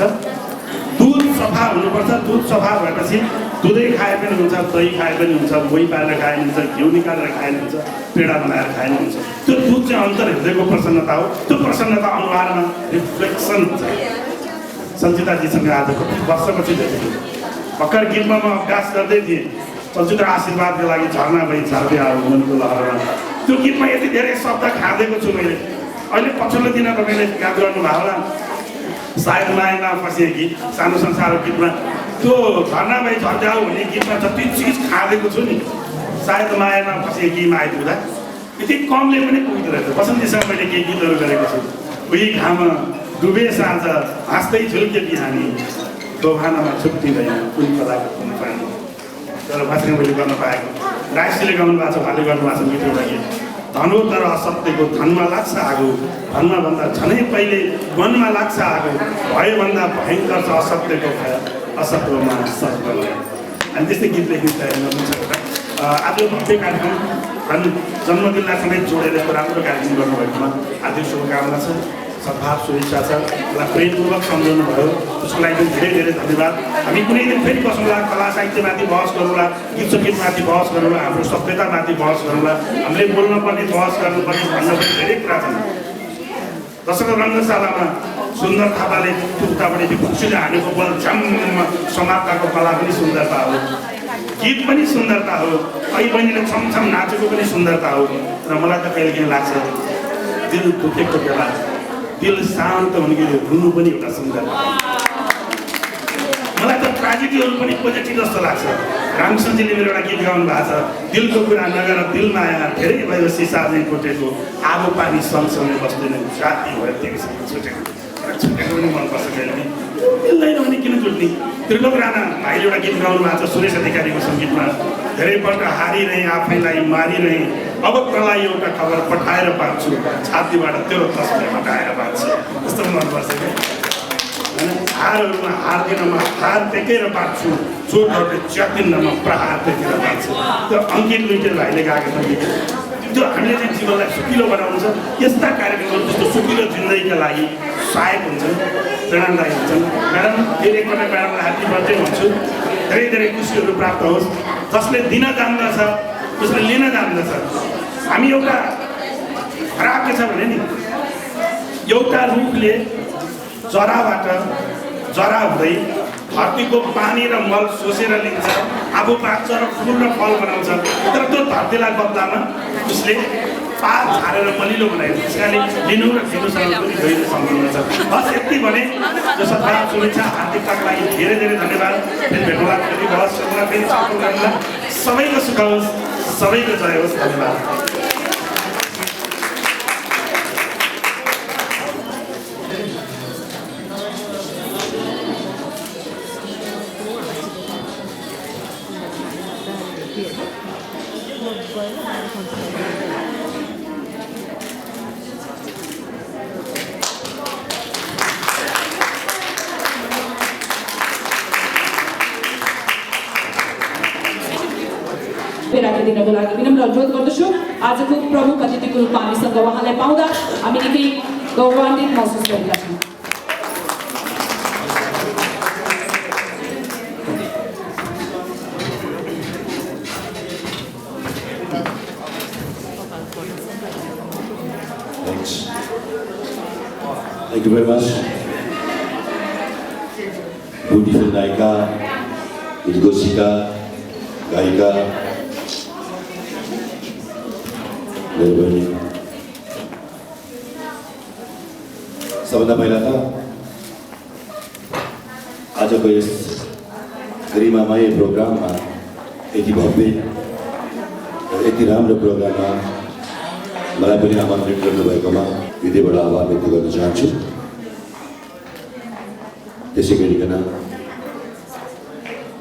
S9: दुध सफा हुनुपर्छ। दुध सफा भएपछि दुधै खाए पनि हुन्छ, दही खाए पनि हुन्छ, मोही पारेर खाए पनि हुन्छ, घिउ निकालेर खाए पनि हुन्छ, पेडा बनाएर खाए पनि हुन्छ। त्यो दुध चाहिँ अन्तर हृदयको प्रसन्नता हो। त्यो प्रसन्नता अनुहारमा रिफ्लेक्सन हुन्छ। सञ्चिताजीसँग आज कति वर्षपछि भेटेको भर्खर गीतमा म अभ्यास गर्दै थिएँ। सञ्चिता आशीर्वादको लागि झर्ना भई झर्दै आयो मनको लहरमा। त्यो गीतमा यति धेरै शब्द खाँदेको छु मैले। अहिले पछिल्लो दिन तपाईँले याद गर्नुभयो होला, सायद मायामा फसेकी सानो संसारको गीतमा त्यो झर्ना भाइ झर्जाऊ भन्ने गीतमा जति चिज खाँदेको छु नि सायद मायामा फसेकीमा आइपुग्दा यति कमले पनि पुग्दो रहेछ। बसन्तीसँग मैले केही गीतहरू गरेको छु। उही घाम डुबे साँझ हाँस्दै झुल्के बिहानी दोभानमा छुट्टिँदैन कुन कलाको कुन पानी। तर भाषामा मैले गर्न पाएको राईसीले गाउनु भएको छ, उहाँले गर्नुभएको छ मिठो एउटा गीत। धनो तर असत्यको धनमा लाग्छ आगो, धनमा भन्दा झनै पहिले मनमा लाग्छ आगो, भयो भन्दा भयङ्कर छ असत्यको भय, असत्यमा सत्य भयो। अनि त्यस्तै गीत लेख्ने तयारी गर्नु छ। आज भव्य कार्यक्रम अनि जन्मदिनलाई समेत जोडेर यस्तो राम्रो कार्यक्रम गर्नुभएकोमा हार्दिक शुभकामना छ, सद्भाव शुभेच्छा छ। मलाई प्रेमपूर्वक सम्झाउनु भयो, उसको लागि पनि धेरै धेरै धन्यवाद। हामी कुनै दिन फेरि बसौँला, कला साहित्यमाथि बहस गरौँला, गीत सङ्गीतमाथि बहस गरौँला, हाम्रो सभ्यतामाथि बहस गरौँला, हामीले बोल्नुपर्ने बहस गर्नुपर्ने भन्न पनि धेरै कुरा छन्। दशरथ रङ्गशालामा सुन्दर थापाले टुक्तापट्टि खुसीले हानेको बल झ्याम्म समाप्ताको कला पनि सुन्दरता हो, गीत पनि सुन्दरता हो, ऐ बहिनीले छमछम नाचेको पनि सुन्दरता हो। र मलाई त कहिलेकाहीँ लाग्छ दिल दुखेको बेला दिल शान्त भनेको रुनु पनि एउटा सुन्दरता। मलाई त ट्राजेडीहरू पनि पोजिटिभ जस्तो लाग्छ। रामचन्द्रजीले मेरो एउटा गीत गाउनु भएको छ, दिलको कुरा नगर दिल माया धेरै भयो सिसा नै फुटेको, आगो पानी सँगसँगै बस्दैन राति भयो तिमीसँग छुटेको। छुटेको पनि मनपर्छ कहिले मिल्दैन भने किन जुट्ने। त्रिलोक राणा भाइले एउटा गीत गाउनु भएको छ सुरेश अधिकारीको सङ्गीतमा, धेरैपल्ट हारिरहे आफैलाई मारिरहे, अब तँलाई एउटा खबर पठाएर पाउँछु, छातीबाट तेरो तस्बिर हटाएर पाउँछु। यस्तो मनपर्छ क्या। हारहरूमा हार्दिनमा हार टेकेर पार्छु, चोटहरूले च्यातिन्नमा प्रहार टेकेर पार्छु। त्यो अङ्कित लुइटेल भाइले गाएको छ गीत। त्यो हामीले चाहिँ जीवनलाई सुकिलो बनाउनु छ। यस्ता कार्यक्रमहरू जस्तो सुकिलो जिन्दगीका लागि सहायक हुन्छन्, प्रेरणादायी हुन्छन्। म्याडम फेरि एकपल्ट म्याडमलाई ह्याप्पी बर्थडे भन्छु। धेरै धेरै खुसीहरू प्राप्त होस्। जसले दिन जान्दछ उसले लिन जान्दछ। हामी एउटा खराब के छ भने नि, एउटा रुखले जराबाट जरा हुँदै धरतीको पानी र मल सोसेर लिन्छ, आफू पाक्छ र फुल र फल बनाउँछ। तर त्यो धरतीलाई बदलामा उसले पात झारेर मलिलो बनाएको। त्यस कारणले लिनु र दिनुसँग पनि धेरै सम्बन्ध छ। बस यति भने जो सद्भाव शुभेच्छा हार्दिकताको लागि धेरै धेरै धन्यवाद। फेरि भेटौँला, फेरि बहस गरौँला, फेरि छलफल गरौँला। सबैको सुख होस्, सबैको जय होस्। धन्यवाद।
S2: राखिदिनको लागि विनम्र अनुरोध गर्दछु। आजको प्रमुख अतिथिको रूपमा हामीसँग उहाँलाई पाउँदा हामी निकै गौरवान्वित महसुस गरेका छौँ।
S10: Thank you very much. Beautiful नायिका, उद्घोषिका, गायिका, सबभन्दा पहिला त आजको यस गरिमामय प्रोग्राममा यति भव्य र यति राम्रो प्रोग्राममा मलाई पनि आमन्त्रित गर्नुभएकोमा हृदयबाट आभार व्यक्त गर्न चाहन्छु। त्यसै गरिकन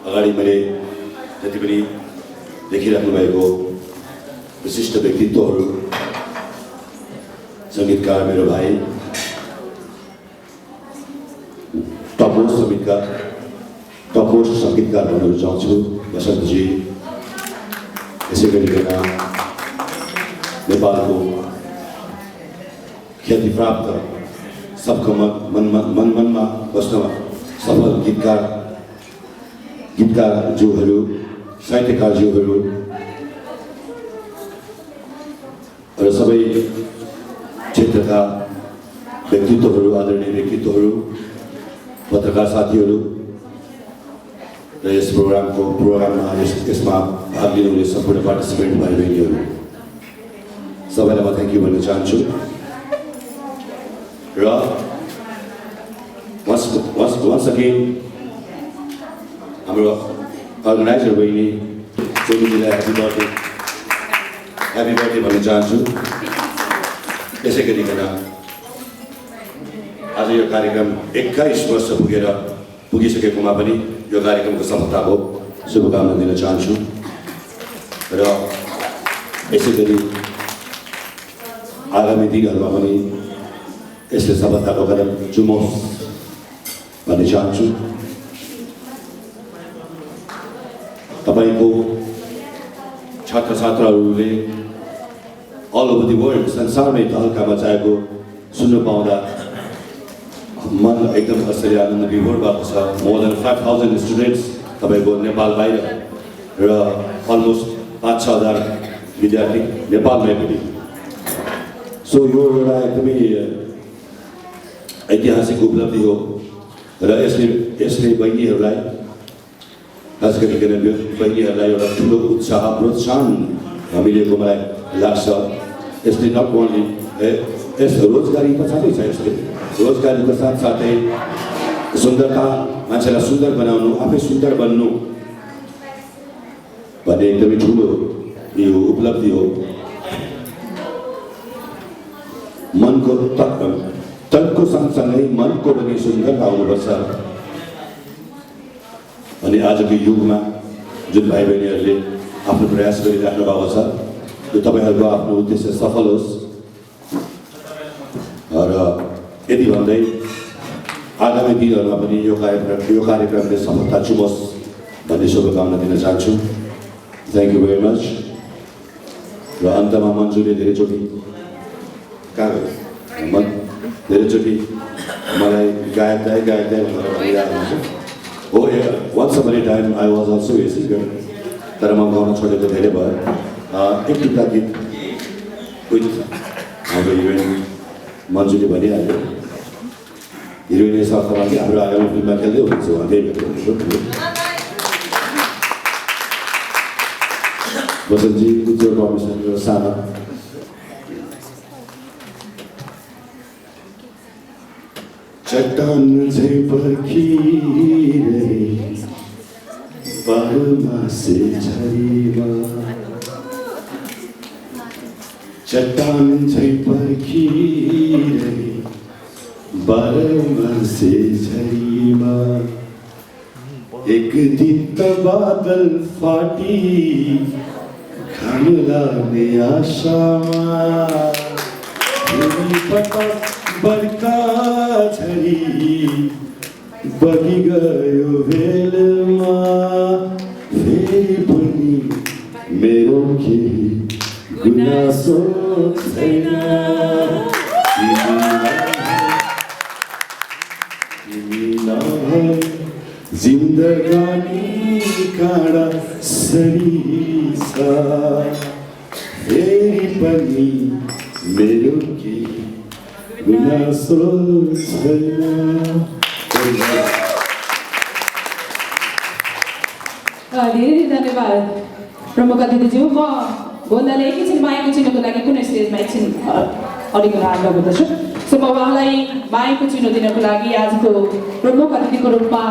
S10: अगाडि मैले जति पनि देखिराख्नु भएको विशिष्ट व्यक्तित्वहरू, सङ्गीतकार मेरो भाइ टपोस्ट सङ्गीतकार भन्न रुचाउँछु बसन्तजी। त्यसै गरिकन नेपालको ख्यातिप्राप्त सबको मनमा बस्न सफल गीतकारज्यूहरू, साहित्यकारज्यूहरू र सबै क्षेत्रका व्यक्तित्वहरू, आदरणीय व्यक्तित्वहरू, पत्रकार साथीहरू र यस प्रोग्राममा यसमा भाग लिनुहुने सम्पूर्ण पार्टिसिपेन्ट भाइ बहिनीहरू सबैलाई म थ्याङ्क यू भन्न चाहन्छु। र once again हाम्रो अर्गनाइजर बहिनी सोनीजीलाई ह्याप्पी बर्थडे भन्न चाहन्छु। त्यसै गरिकन आज यो कार्यक्रम 21 वर्ष पुगिसकेकोमा पनि यो कार्यक्रमको सफलताको शुभकामना दिन चाहन्छु र यसै गरी आगामी दिनहरूमा पनि यसले सफलताको कदम चुमोस् भन्ने चाहन्छु। तपाईको छात्र छात्राहरूले अल ओभर द वर्ल्ड संसारमै तहल्का मचाएको सुन्न पाउँदा मन एकदम असली आनन्द विभोर भएको छ। मोर देन 5000 स्टुडेन्ट्स तपाईँको नेपाल बाहिर र अलमोस्ट 5-6 हजार विद्यार्थी नेपालमै पनि। सो यो एउटा एकदमै ऐतिहासिक उपलब्धि हो र यसले बहिनीहरूलाई खास गरिकन बहिनीहरूलाई एउटा ठुलो उत्साह प्रोत्साहन मिलेको मलाई लाग्छ। यसले नट ओन्ली रोजगारी त छँदैछ, यसले रोजगारीको साथसाथै सुन्दरता, मान्छेलाई सुन्दर बनाउनु, आफै सुन्दर बन्नु भन्ने एकदमै ठुलो यो उपलब्धि हो। मनको तनको सँगसँगै मनको पनि सुन्दरता आउनुपर्छ। अनि आजको युगमा जुन भाइ बहिनीहरूले आफ्नो प्रयास गरिराख्नु भएको छ, यो तपाईँहरूको आफ्नो उद्देश्य सफल होस् र यति भन्दै आगामी दिनहरूमा पनि यो कार्यक्रमले सफलता चुमोस् भन्ने शुभकामना दिन चाहन्छु। Thank you very much. र अन्तमा मन्जुले धेरैचोटि मलाई गायक भनेर भनिरहेको हुन्छ। हो once upon a time I was also a singer, तर म गाउन छोडेको धेरै भयो। एक दुईवटा गीत विथ हाम्रो हिरोइन मन्जुले भनिहाल्यो। हिरोइनले सर्थमा कि हाम्रो आगामी फिल्ममा खेल्दै हुनुहुन्छ भन्दै बसन्तजी उज्जवल परमेश्वर सानो चट्टान झै पर्खिरहे बारमा से झरीमा, चट्टान झै पर्खिरहे बारमा से झरीमा, एक दिन त बादल फाटी घाम लाग्ने आशामा, पटक बर्खा झरी बगी गयो भेलमा, फेरि पनि मेरो केही गुनासो छैन। तिमी नभए जिन्दगानी काँडा सरिछ, फेरि पनि मेरो केही गुनासो छैन।
S2: धेरै धन्यवाद प्रमुख अतिथिज्यू। म भन्दाले एकैछिन मायाको चिन्हको लागि कुनै स्टेजमा एकछिन अलिकति आग्रह गर्दछु। सो म उहाँलाई मायाको चिन्ह दिनको लागि आजको प्रमुख अतिथिको रूपमा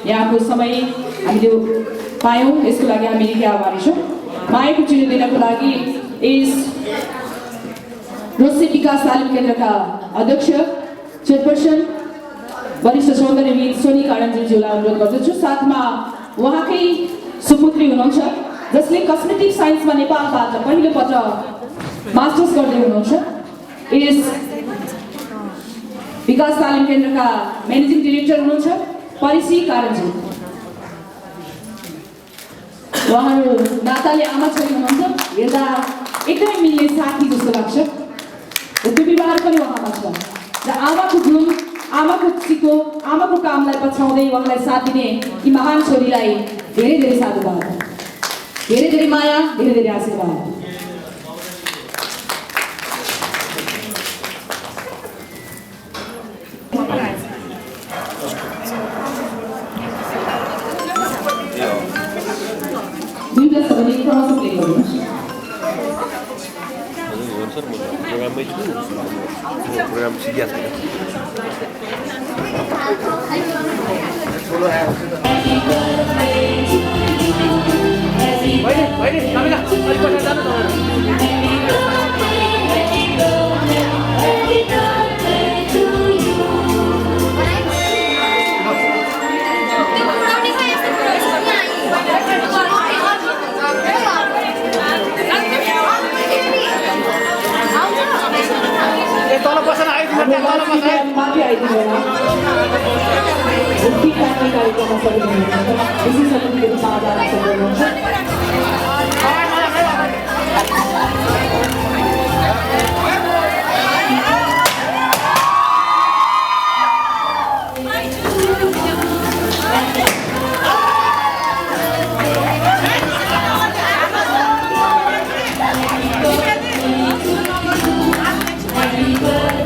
S2: यहाँको समय हामीले पायौँ, यसको लागि हामी निकै आभारी छौँ। मायाको चिन्ह दिनको लागि रोसी विकास तालिम केन्द्रका अध्यक्ष चेयरपर्सन वरिष्ठ सौन्दर्यविद सोनी कारणज्यूलाई अनुरोध गर्दछु। साथमा उहाँकै सुपुत्री हुनुहुन्छ जसले कस्मेटिक साइन्समा नेपालबाट पहिलो पल्ट मास्टर्स गर्दै हुनुहुन्छ। यस विकास तालिम केन्द्रका म्यानेजिङ डिरेक्टर हुनुहुन्छ परिसी कारणज्यू। उहाँहरू नाताले आमा छोरी हुनुहुन्छ, हेर्दा एकदमै मिल्ने साथी जस्तो लाग्छ र त्यो व्यवहार पनि उहाँमा छ र आमाको गुण, आमाको सिको, आमाको कामलाई पछ्याउँदै उहाँलाई साथ दिने यी महान छोरीलाई धेरै धेरै साधुवाद, धेरै धेरै माया, धेरै धेरै आशीर्वाद। दुईवटा सबैले क्रमशः प्ले गर्नुहोस्।
S11: प्रोग्राम सिकिहाल्छ।
S2: माथि आइदिनु होला मुक्ति काट्ने कार्यक्रममा सबै हुनुहुन्छ विशेष अतिथिहरू साझा हुनुहुन्छ
S6: Happy birthday.